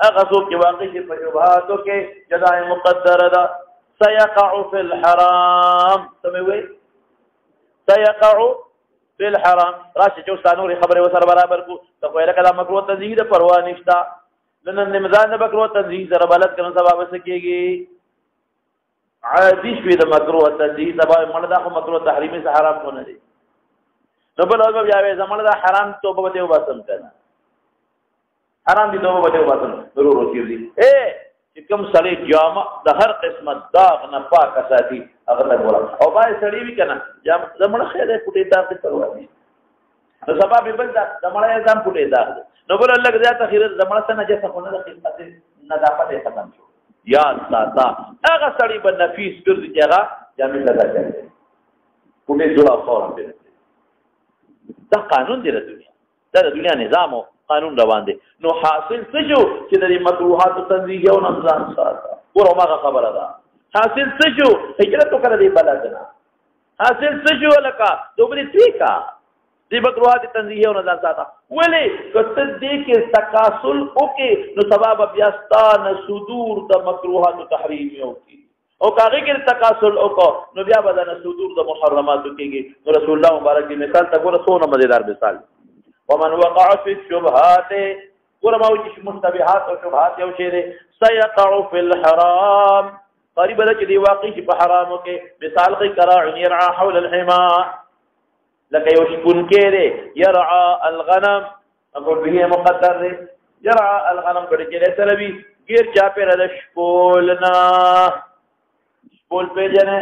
اغسو کی واقع في الشبهاتو کے جزائے مقدر دا سيقع في الحرام سموي سيقع في الحرام راشي جو سانوري خبره وسر برابر کو تقوی لکه دا مکروه تنزیه دا پروا نشتا لنن نمزان دا مکروه تنزیه سر بلد کرن سباب سکیگی عادی شوی دا مکروه تنزیه سباب من دا خو مکروه تحریمی سے حرام کو ندی نو بل او بیا زمانه دا حرام توبه ته وباسم کنه حرام دي دوه بده وباسن ضرور وسیر دي چې کوم سړی جامه د هر قسمه داغ نه پاکه ساتي هغه ته ګوره او باید سړی وي که نه زمړه خیر دی پوټې داغ دې پروا نه نو سبا به بل زمړه یې ځان پوټې داغ دی نو بل لږ زیاته خیر زمړه څه نجسه خو نه ده خدمت نظافت یې ختم شو یاد ساته هغه سړی به نفیس ګرځي چې هغه جامې لګا کوي پوټې جوړه فورا دی دا قانون دی د دنیا دا د دنیا نظام قانون روان دي نو حاصل څه شو چې د مکروهات تنزیه او نمزان ساته ګوره ماغه خبره ده حاصل څه شو هجرت وکړه دی بلدنا حاصل څه شو لکه دوبري تریکا دی مکروهات تنزیه او نمزان ساته ولې کته دې کې تکاسل وکي نو ثواب بیا ستانه صدور د مکروهات تحریم یو کی او کاغه کې تکاسل وکړو نو بیا بدن صدور د محرمات کېږي نو رسول الله مبارک دی مثال ته ګوره سونه مزیدار مثال ومن وقع في الشبهات ورما وجه مشتبهات او شبهات یو شی دی سيقع في الحرام قریب ده چې دی واقع شي په حرامو کې مثال کوي کراع يرعى حول الحما لکه یو شپون کې دی يرعى الغنم اقول به مقدر دی يرعى الغنم کړي چې سره وی غیر چا په رد شپولنا شپول پیژنه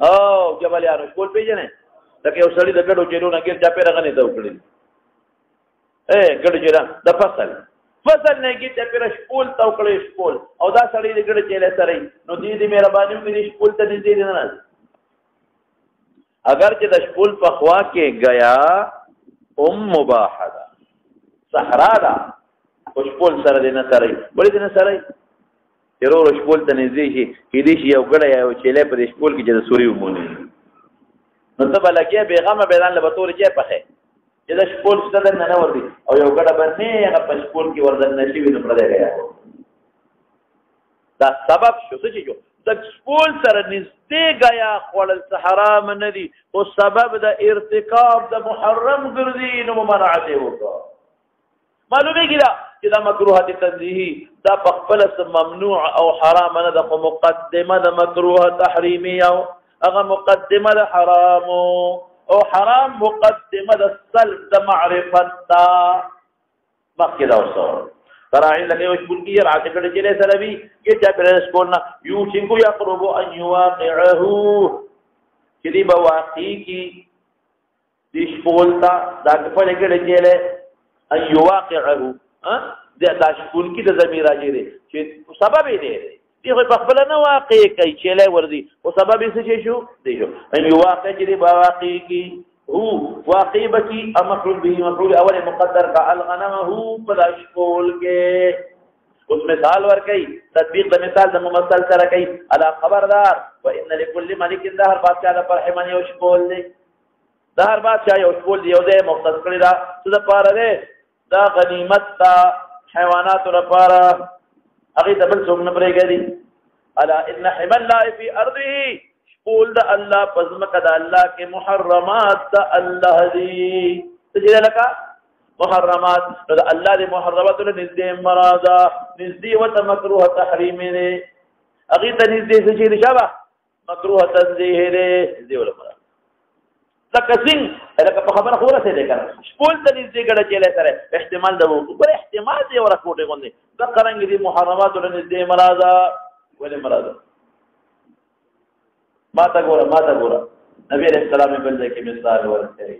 او جبلیانو شپول پیژنه لکه یو سړی د ګډو چیرونه غیر چا په رغنه ته وکړي ګډ جوړه د فصل نه کې ته پر شپول تا وکړې شپول او دا سړی د ګډ چیلې سره نو دې مهرباني وکړي شپول ته دې نه راځي اگر چې د شپول په خوا کې گیا مباح ده صحرا ده او شپول سره دې نه سره ولې دې نه سره ضرور شپول ته نږدې شي کې دې یو ګډ یو چیلې په شپول کې چې سوري ومونی نو ته بلکې بیغمه بیان لبتور کې پخې چې دا شپول ستدر نه وردي او یو ګډه باندې هغه په شپول کې وردن نشي ویني پر دی غیا دا سبب شو چې د شپول سره نږدې غیا خپل حرام نه دي او سبب د ارتکاب د محرم ګرځي نو منعته وکړه معلومه کیدا چې دا مکروه تنزیهی دا په خپل ممنوع او حرام نه د مقدمه د مکروه تحریمی او هغه مقدمه د حرام او حرام مقدمه د سلب د معرفت تا مخکې دا وسو تراعي لکه وش بول کې راځي کړي چې سره وی کې چا پر سکولنا یو چې یا قرب ان یواقعه چې دی بواقع کی د شپولتا دا په لګړي چې ان یواقعه ها دا شپول کې د زمير راځي چې سبب یې دی دی خو په خپل نه واقع کوي چې له وردی او سبب یې څه شو دی شو ان یو واقع چې دی واقع کی هو واقع بکی مفعول به مفعول اول مقدر کا الغنم هو پداشکول کې اوس مثال ور کوي تطبیق د مثال د ممثل سره کوي الا خبردار وان لكل ملك ظهر بادشاہ د پر حمن یو شکول دی ظهر بادشاہ یو شکول دی یو دې مختص کړی دا څه د پاره دی دا غنیمت تا حیوانات لپاره اغه دبل څوم نه پرېږدي الا ان حمل الله في ارضه شپول د الله پزمکه د الله کې محرمات د الله دي تجد لك محرمات د الله دي محرمات له نږدې مراده نږدې وت مکروه تحریم دي اغه ته نږدې څه شي شبه مکروه تنزیه دي دي ولا مراد تکسین لکه په خبره خو راته ده کنه شپول د نږدې ګډه چیلې سره احتمال ده پر احتمال دی ورکوټه غوندي د قرنګ دي محرمات له نږدې مراده ولې مراده ما تا ګوره نبی علیہ السلام بل ځای کې مثال ورکړي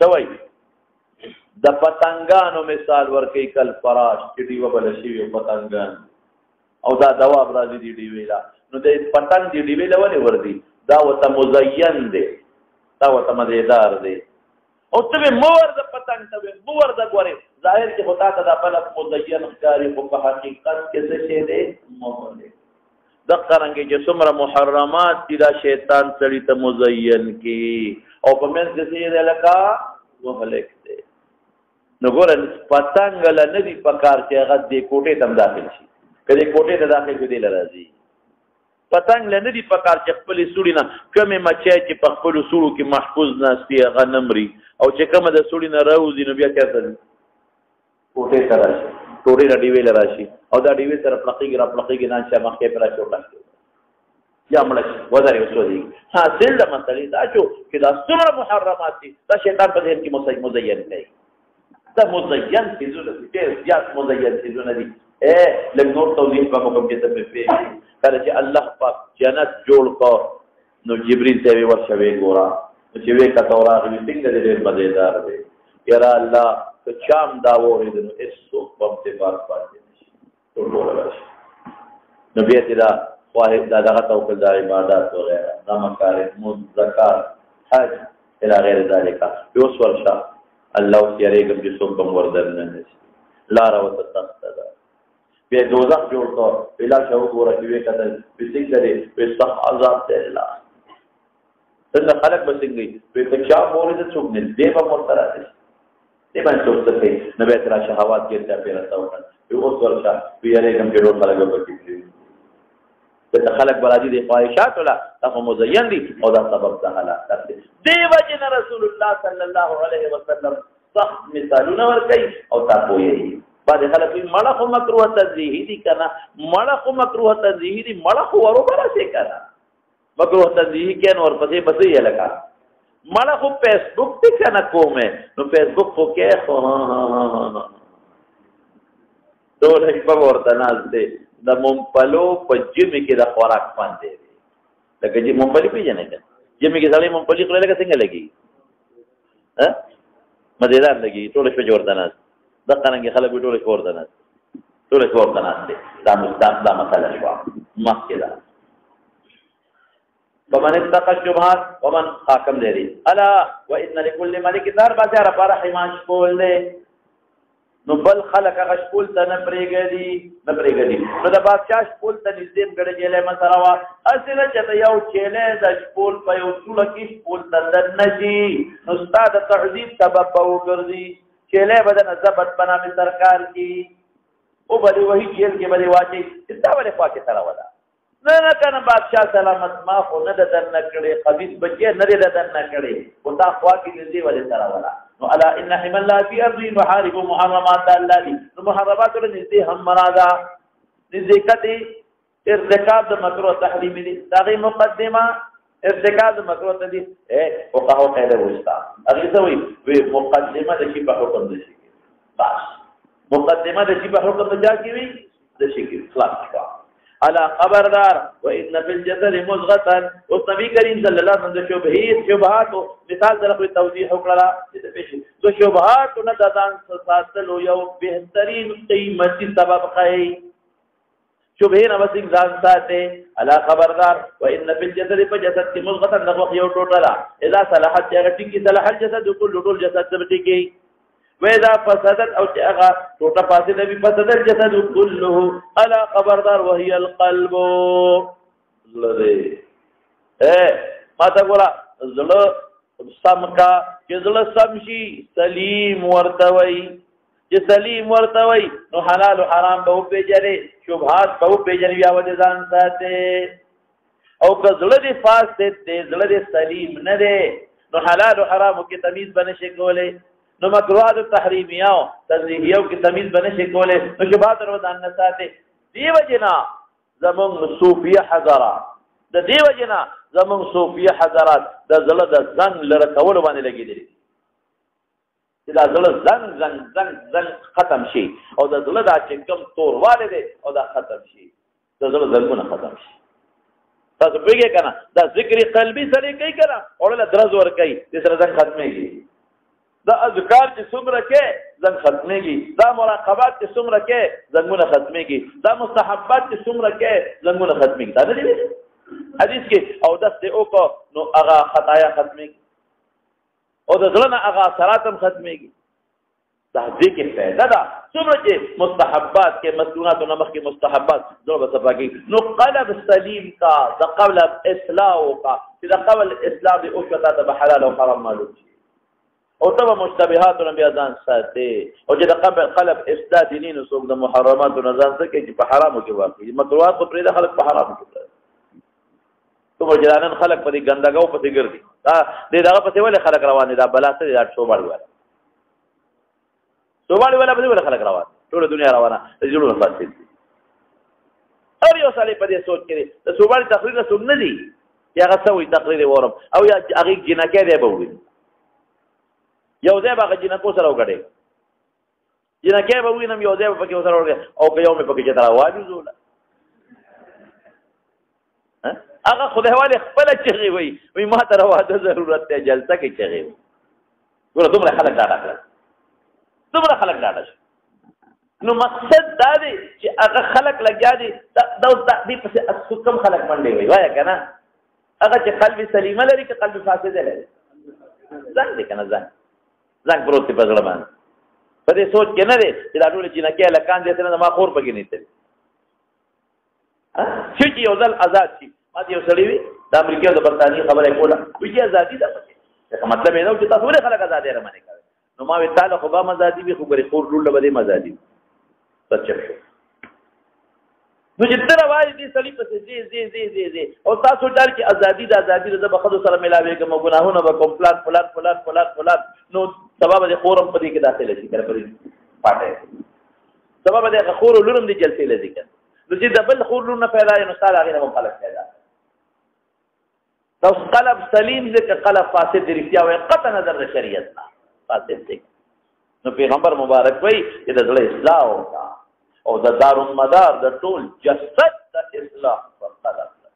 توي د پتنګانو مثال ورکړي کل فراش چې دی وبل شي پتنګان او دا دواب راځي دی ویلا نو د پتنګ دی ویلا ولې وردی دا وته مزین دی دا وته مزیدار دی او ته مور د پتنګ ته مور د ګوره ظاهر کې ہوتا ته د خپل مزین ښکاری په حقیقت کې څه شی دی مور دی د قرنګ چې څومره محرمات دي دا شیطان سړی ته مزین کی او په منځ کې یې لکه وهلک دی نو ګوره پتنګ له ندی پکار چې هغه دې کوټې تم داخل شي کله کوټې ته داخل کېدل راځي پتنګ له ندی پکار چې خپل سوري نه کمه مچي چې په خپل سورو کې محفوظ ناشتي هغه نمري او چې کومه د سوري نه راوځي نو بیا کېږي کوټې ته راشي ټوړې را ډیویل راشي او دا ډیویل سره پلقېږي نه چې مخکې پر راشي وټاکي یا مړ شي وځي وسوځي حاصل د مسلې دا چې دا څومره محرمات دي دا شیطان په دې کې مزین کوي دا مزین چیزونه دي ډېر زیات مزین چیزونه دي لږ نور توضیح به کوم کې ته پېښ کله چې الله پاک جنت جوړ کړ نو جبرئیل ته ورشه وی ګورا چې وی کا تورا غوي څنګه دې مزیدار دی یرا الله که چام دا وره نو ایسو په دې بار پاتې نشي ټول راشي نبی ته دا واحد دا دغه توکل د عبادت وغیرہ نمکار مون زکات حج الى غیر ذلك یوس ورشا الله یریګم چې څوک بم وردن نه نشي لار او تخت دا به دوزخ جوړ کو بلا شو ګور چې وی کده بسنګ لري په عذاب ته الله څنګه خلق بسنګي په چا مورید څوک نه دی په مرتره دي دی باندې څوک څه نه به تر شهوات کې ته پیرته وکړ یوس ورشا یریګم چې ډور خلک وکړي د خلق برادي د خواهشات ولا هغه مزین دي او دا سبب د هلاکت دی دیو جن رسول الله صلی الله علیه وسلم صح مثالونه ورکي او تاسو یې بعد خلک مړه مکروه تنزیهی دي کنه مړه مکروه تنزیهی دي مړه ورو برا شي کنه مکروه تنزیهی کین اور پسې یې لگا مړه فیسبوک ته کنه کومه نو فیسبوک خو کې ټول په ورته ناز دي د مونپلو په جمی کې د خوراک پاندې دی لکه چې مونپلی پیژنې ده جمی کې سړی مونپلی خوري لکه څنګه لګي ها مزیدار لګي ټول شپه جوړ دناس د قرنګي خلک ټول شپه ور دناس ټول شپه ور دناس دي دا مستقبل دا مسله شو مخکې ده ومن اتقى الشبهات ومن حاكم دي الا وان لكل ملك دار بازار پر حماش کول دي نو بل خلق غشپول ته نه پرېږدي نو د بادشاہ شپول ته نږدې ګړجېلی مسله وه هسې نه چې ته یو چیلی د شپول په یو څوړه کې شپول ته دننه شي نو ستا د تعذیب سبب به وګرځي چیلی به دنه ضبط به نامې سرکار کي او به دې وهي جیل کې به دې واچوي چې تا ولې خوا کې تړوله نه که نه بادشاہ سلامت ما خو نه د دننه کړې خبیث بچی نه دې د دننه کړې خو تا خوا کې نږدې ولې تړوله نو الا ان حم الله في ارض محارب محرمات الله دي نو محرمات له نږدې هم مراده نږدې کتي ارتکاب د مکروه تحریمی دي دغه مقدمه ارتکاب د مکروه ته دي او قهوه قاعده وستا هغه څه وي مقدمه د شی په حکم دي بس مقدمه د شی په حکم د جا کی وي د شی کی خلاص شو الا خبردار وان في الجسد مضغه والنبي کریم صلی الله علیه وسلم شبهات مثال سره توضیح وکړه چې پېښ دو شبهات نه د ځان ساتلو یو بهترین قیمتي سبب خای شبهه نه وسنګ ځان ساته الا خبردار وان في الجسد فجسد مضغه نغوخ یو ټوټه اذا صلحت هغه ټکی صلح الجسد كل ټول جسد ټکی وإذا فسدت أو تأغى تفاسد بفسد الجسد كله ألا خبردار وهي القلب زلده ما تقول زلده سمكا زلده سمشي سليم ورتوي سليم ورتوي نو حلال و حرام بهو پیجره شبهات بهو پیجره بیا وجه ځان ساته او که زلده فاسد ده زلده سليم نه ده نو حلال و حرام کی تمیز بنشي کوله نو مکروهات تحریمیه تنزیهیه کې تمیز بنشي کوله نو شبهات ورودان نه ساته دیو جنا زمون صوفیه حضرات د دیو جنا زمون صوفیه حضرات د زله د زنګ لره کول باندې لګیدل چې دا زله زنګ ختم شي او د زله د چکم تور والے دي او دا ختم شي د زله زنګونه ختم شي تاسو پیګه کنه دا ذکر قلبي سره کوي کنه اورله درز ور کوي د سره زنګ ختميږي دا اذکار چې څومره کې زنګ ختميږي دا مراقبات چې څومره کې زنګونه ختميږي دا مستحبات چې څومره کې زنګونه ختميږي دا نه دی حدیث کې او دست او کو نو هغه خطایا ختميږي او د ځلنه هغه صلاتم ختميږي دا دې کې فائدہ ده څومره چې مستحبات کې مسنونات او نمخ کې مستحبات ضرب صفاقي نو قلب سلیم کا د قبل اصلاح کا چې د قبل اصلاح او شتا د حلال او حرام معلوم او تبع مشتبهات نبی اذان ساتي او چې د قلب اصلاح دینین او د محرمات او نزان څخه چې په حرامو کې واقع مکروهات په پرې د خلق په حرامو کې تو جلانن خلق په دې ګندګاو په دې ګرځي دا دغه په ولې خلق روان دي دا بلاسته دا شوبړ وایي شوبړ ولا په دې ولې خلق روان ټول دنیا روانه جوړو فاسد او یو سالي په دې سوچ کې د شوبړ تقریر سنت دي یا غسوي تقریر ورم او یا هغه جنکه دی به وي یو ځای باغ جنکو سره وګړي جنکه به وینم یو ځای پکې وسره ورغی او که یو مې پکې چې راواجو زوله هغه خدای والی خپله چغې وایي ما ته واده ضرورت دی جلسه کې چغې وایي ګوره دومره خلک ډاډه کړل دومره خلک ډاډه شو نو مقصد دا دی چې هغه خلک لګیا دي دا اوس دې پسې کم خلک منډې وایي وایه که نه هغه چې قلب سلیمه لري که قلب فاسده لري ځان دی که نه ځان پروت دی په زړه باندې په دې سوچ کې نه دی چې دا ټولې چینکې هلکان دي نه زما خور پکې نه تلي چې یو ځل آزاد شي ما یو سړی وي د امریکا او د برطانیې خبره یې کوله وایي چې ازادي ده پکې ځکه مطلب یې نه و چې تاسو ولې خلک ازادي رامنې کوئ نو ما وایي تاله خو به هم ازادي وي خو ګورې خور لور له به دې هم ازادي وي بس چپ شو نو چې ته روایې دې سړي پسې ځې او تاسو ډار کې ازادي ده ازادي ده زه به ښځو سره ملاوېږم او ګناهونه به کوم فلان نو سبا به دې خور هم په دې کې داخله شي که نه په دې پاټی سبا به دې هغه خور او لور هم دې جلسې له ځي که نو چې د بل خور لور نه پیدا نو ستا د هغې نه هم خلک پیدا اوس قلب سلیم ځکه قلب فاسد دی رښتیا وایي قطع نظر د شریعت نه فاسد دی نو پیغمبر مبارک وایي چې د زړه اصلاح وکړه او د دارالمدار د ټول جسد د اصلاح پر قلب ده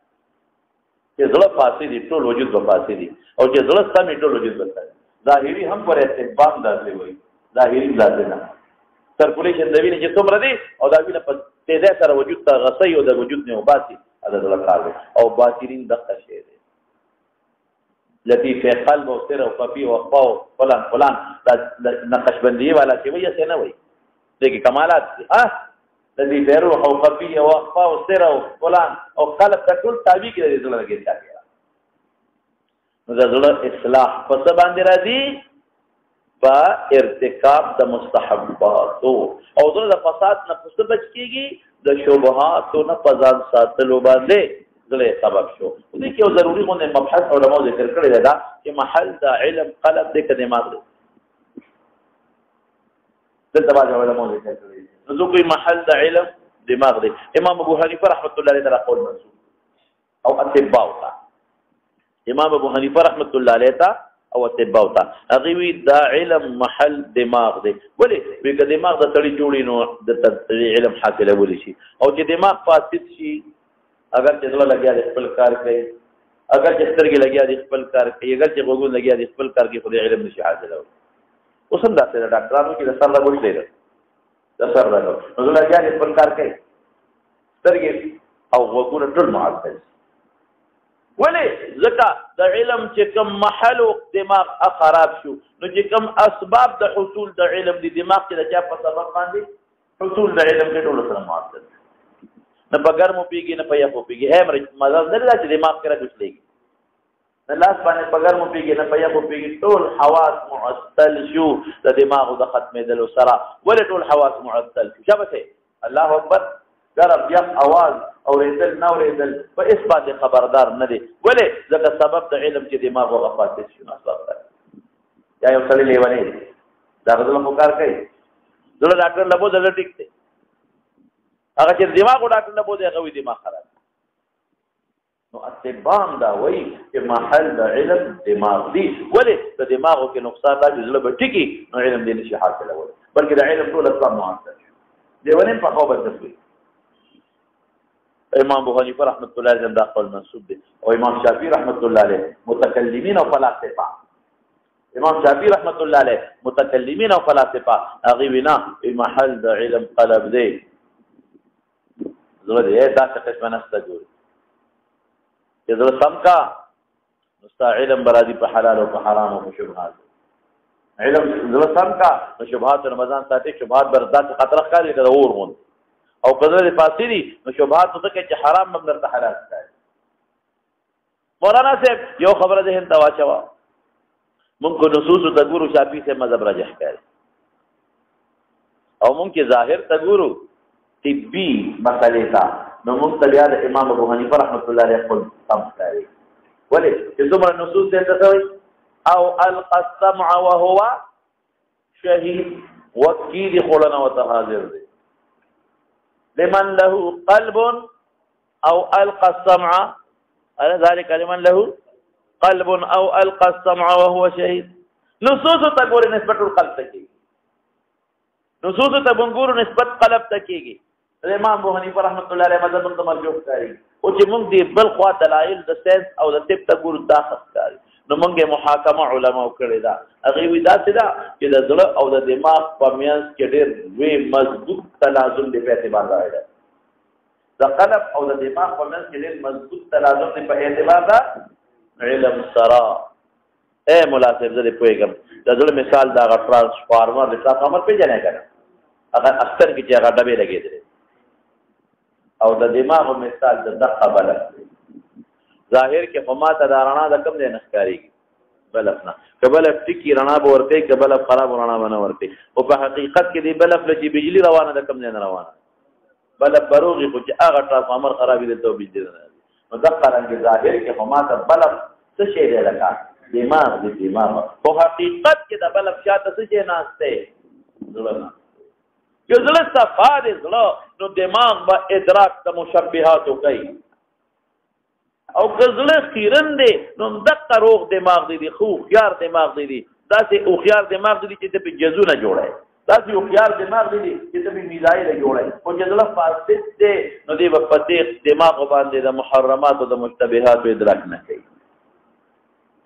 چې زړه فاسد دي ټول وجود به فاسد دي او چې زړه سم ټول وجود به سم ظاهري هم پر استقبام داسې وایي ظاهري داسې نه سرکولیشن د وینې چې څومره دی او دا وینه په تیزۍ سره وجود ته غسوي او د وجود نه وباسي دا د زړه کار دی او باطنین دغه شی دی لطیف قلب او سر او خفي او اخفا او فلان دا نقشبندي والا چې وایي څه نه وایي دغه کمالات دي لطیف روح او خفي او اخفا او سر او فلان او قلب ته ټول تابع کړي د زړه کې ځای نو د زړه اصلاح په څه باندې راځي په ارتکاب د مستحباتو او زړه د فساد نه څه بچ کیږي د شبهاتو نه په ځان ساتلو باندې زړه سبب شو دې کې یو ضروري غو مبحث علماء ذکر کړی دا چې محل د علم قلب دې کده دماغ دی دلته باندې علماء ذکر کړی نو کوئی محل د علم دماغ دی امام ابو حنیفه رحمۃ اللہ علیہ تعالی قول منسوب او اتباع تا امام ابو حنیفه رحمۃ اللہ علیہ تا او اتباع تا هغه وی دا علم محل دماغ دی ولی وی که دماغ د سړی جوړی نو د علم حاصله ولې شي او چې دماغ فاسد شي اگر چې زړه لګیا دی خپل کار کوي اگر چې سترګې لګیا دی خپل کار کوي اگر چې غوږونه لګیا دی خپل کار کوي خو د علم نشي حاصلولی اوس هم داسې ده ډاکټرانو کې د سر رګوټ دی د سر رګوټ نو زړه لګیا دی خپل کار کوي سترګې او غوږونه ټول معطل ولې ځکه د علم چې کوم محل دماغ خراب شو نو چې کوم اسباب د حصول د علم د دماغ کې د چا په سبب باندې حصول د علم کې ټول سره معطل نه په ګرمو پیږي نه په یخو پیږي هم مزاج نه لري چې دماغ کې راځي نه لاس باندې په ګرمو پیږي نه په یخو پیږي ټول حواس معطل شو د دماغ د ختمېدلو سره ولې ټول حواس معطل شو شابه الله اکبر ګرم یخ اواز اورېدل نه اورېدل په اس باندې خبردار نه دي ولې ځکه سبب د علم چې دماغ وغفات شي نو اسباب یا یو سړی لیونی دی دا غوډه مو کار کوي زړه ډاکټر لبو زړه ټیک دی هغه چې دماغ ډاکټر نه بوده هغه وی دماغ خراب نو اتبام دا وایي چې محل د علم دماغ دی ولې د دماغو کې نقصان راځي زړه به ټیکي نو علم دې نشي حاصلولی بلکې د علم ټول اسباب معطل شو دیوانین په خو بدل امام ابو حنیفه رحمۃ اللہ علیہ دا قول منسوب دی او امام شافعی رحمۃ اللہ علیہ متکلمین او فلاسفه امام شافعی رحمۃ اللہ علیہ متکلمین او فلاسفه هغه وینا محل د علم قلب دی زړه دې دا څه قسمه نسته جوړ چې زړه سم کا نستا علم برادي په حلال او په حرام او په شبهات علم زړه سم کا په شبهات رمضان ساتي شبهات برداشت خطر ښکاري کړه اور غون او قدرت فاسدی نو شبهات ته چې حرام مبلغ ته حلال ښکاري مولانا صاحب یو خبره ده هند واچوا مونږ کو نصوص ته ګورو شافعي سے مذهب راجح ښکاري او مونږ کې ظاهر ته ګورو طبي مسئله تا نو مونږ ته بیا د امام ابو حنیفه رحمۃ اللہ علیہ قول تم ښکاري ولې چې څومره نصوص دې ته وایي او القى السمع وهو شهيد وكيد خلنا وتحاذر دي لمن له قلب او القى السمع على ذلك لمن له قلب او القى السمع وهو شهيد نصوص تقول نسبه القلب تكي نصوص ته بنګورو نسبت قلب ته کېږي امام ابو حنیفه رحمۃ اللہ علیہ مذهب ته مرجوح کاری او چې موږ دی بل خوا دلایل د ساينس او د طب ته ګورو دا ښکاري نو موږ محاکمه علماء کړی دا هغه وی دا چې دا چې د زړه او د دماغ په میانس کې ډېر وی مضبوط تلازم دی په اعتبار راځي د قلب او د دماغ په میانس کې ډېر مضبوط تلازم دی په اعتبار دا علم سرا اے ملاسب زه دې پوهېږم د زړه مثال دا هغه ټرانسفارمر د ټرانسفارمر پېژنې که نه هغه اختر کې چې هغه ډبې لګېدلې او د دماغ مثال د دقه بلب دی ظاهر کې خو ما ته دا رڼا د کوم دی نه ښکارېږي بلب نه که بلب ټکي رڼا به ورکوي که بلب خراب رڼا به نه ورکوي خو په حقیقت کې دی بلب له چې بجلي روانه د کوم دی نه روانه بلب به روغي خو چې هغه ټرانسفارمر خرابي دی ته بجلي نه راځي نو دقه رنګې ظاهر کې خو ما ته بلب څه شی دی لکه دماغ دی دماغ خو حقیقت کې د بلب شاته څه شی ناست دی زړه نه که زړه صفا دی زړه نو دماغ به ادراک د مشبهاتو کوي او که زړه خیرن دی نو دقه روغ دماغ دی خو هوښیار دماغ دی داسې هوښیار دماغ دی چې ته پې جزونه جوړی داسې هوښیار دماغ دی چې ته پې میزایله جوړی خو چې زړه فاسد دی نو دی به په دې دماغو باندې د محرماتو د مشتبهاتو ادراک نه کوي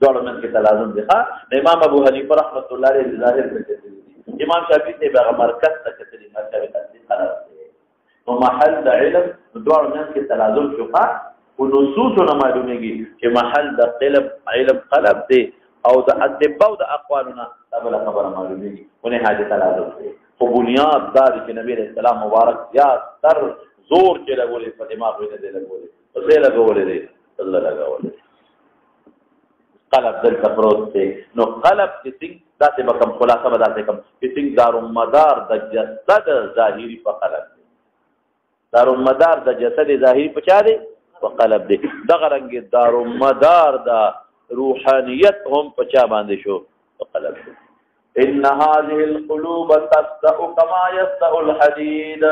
دواړو منځ کې تلازم دی ښه امام ابو حنیفه رحمت الله علیه ظاهر ته کتلي امام شافعي صاحب هغه مرکز ته کتلي مرکز تصدیق خلاص دی نو محل د علم دواړو منځ کې تلازم شو او نصوص نه معلومیږي چې محل د علم قلب دی او د ادب او د اقوالنا قبل خبره معلومیږي ونه حاجت لازم دی خو بنیاد دا چې نبی رسول الله مبارک زیات تر زور چې لګولې په دماغ ویني دی لګولې په څه لګولې دی الله لګولې قلب دل تفروت دی نو قلب چې څنګه داسې به کوم خلاصه به داسې کوم چې څنګه دارومدار د جسد ظاهري په قلب دی دارومدار د جسد ظاهري په چا دی قلب دی دغه رنګ دارو مدار دا روحانیت هم په چا باندې شو په قلب شو ان هذه القلوب تصدأ كما يصدأ الحديد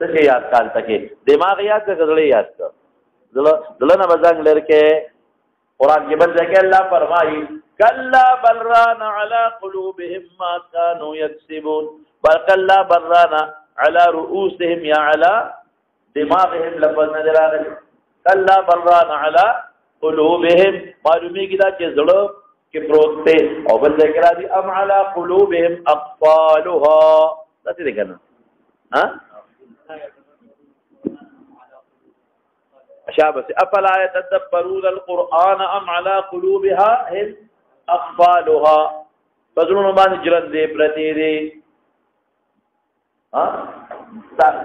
څه یاد کال تکي دماغ یاد کا زړه یاد کا زړه نه بزنګ لرکه قران کې بل ځکه الله فرمایي کلا بل ران على قلوبهم ما كانوا يكسبون بل کلا بل ران على رؤوسهم يا على دماغهم لفظ نظر آگئے کلا بران علا قلوبهم معلومی کی دا چیز زڑو کی پروت تے او بل ذکر آدھی ام علا قلوبهم اقفالها ساتی دیکھنا اشابہ سے افلا يتدبرون القرآن ام علا قلوبها هم اقفالها فضلون بانی جرن دے پرتی دے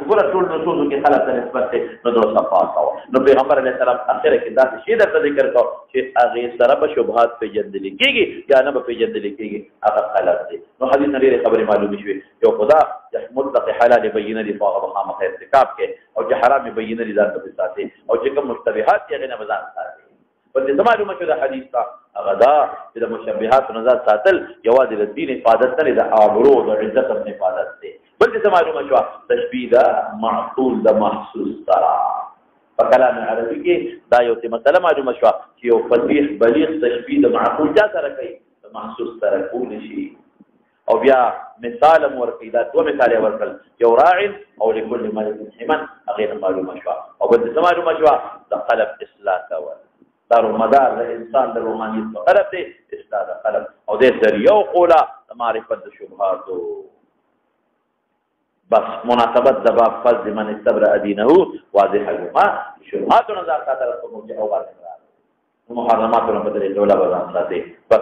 ګوره ټول نصوصو کې خلک ته نسبت دی نو زړه صفا کوه نو پیغمبر علیه السلام اخره کې داسې شی درته ذکر کوه چې هغې سره به شبهات پېژندلی کېږي یا نه به پېژندلی کېږي هغه خلک دی نو حدیث نه ډېرې خبرې معلومې شوې یو خدا چې مطلق حلال بینه دي په هغه به خامخا ارتکاب کې او چې حرام بینه دي ځان ته پرې ساتي او چې کوم مشتبهات دي هغې نه به ځان ساتي بل دې څه معلومه شوه د حدیث ته هغه دا چې د مشبهاتو نه ځان ساتل یوازې د دین حفاظت نه دی د آبرو د عزت هم حفاظت دی بل دې څه معلومه شوه تشبیه ده معقول د محسوس سره په کلام عربي کې دا یو مسله معلومه شوه چې یو فصیح بلیغ تشبیه د معقول چا سره کوي د محسوس سره کولی شي او بیا مثال هم ورکوي دا دوه مثال یې ورکړل یو راع او لکل ملک حمن هغې نه معلومه شوه او بل دې څه معلومه شوه د قلب اصلاح کول دارومدار د انسان د روحانیت په قلب دی اصلاح د قلب او دې سره یو قوله د معرفت د شبهاتو بس مناسبت د باب فضل من استبرأ دینه واضح الما شبهاتو نظر ساتل په موجه او باندې محرماتو نه بدلې ډوله بدل ساتي بس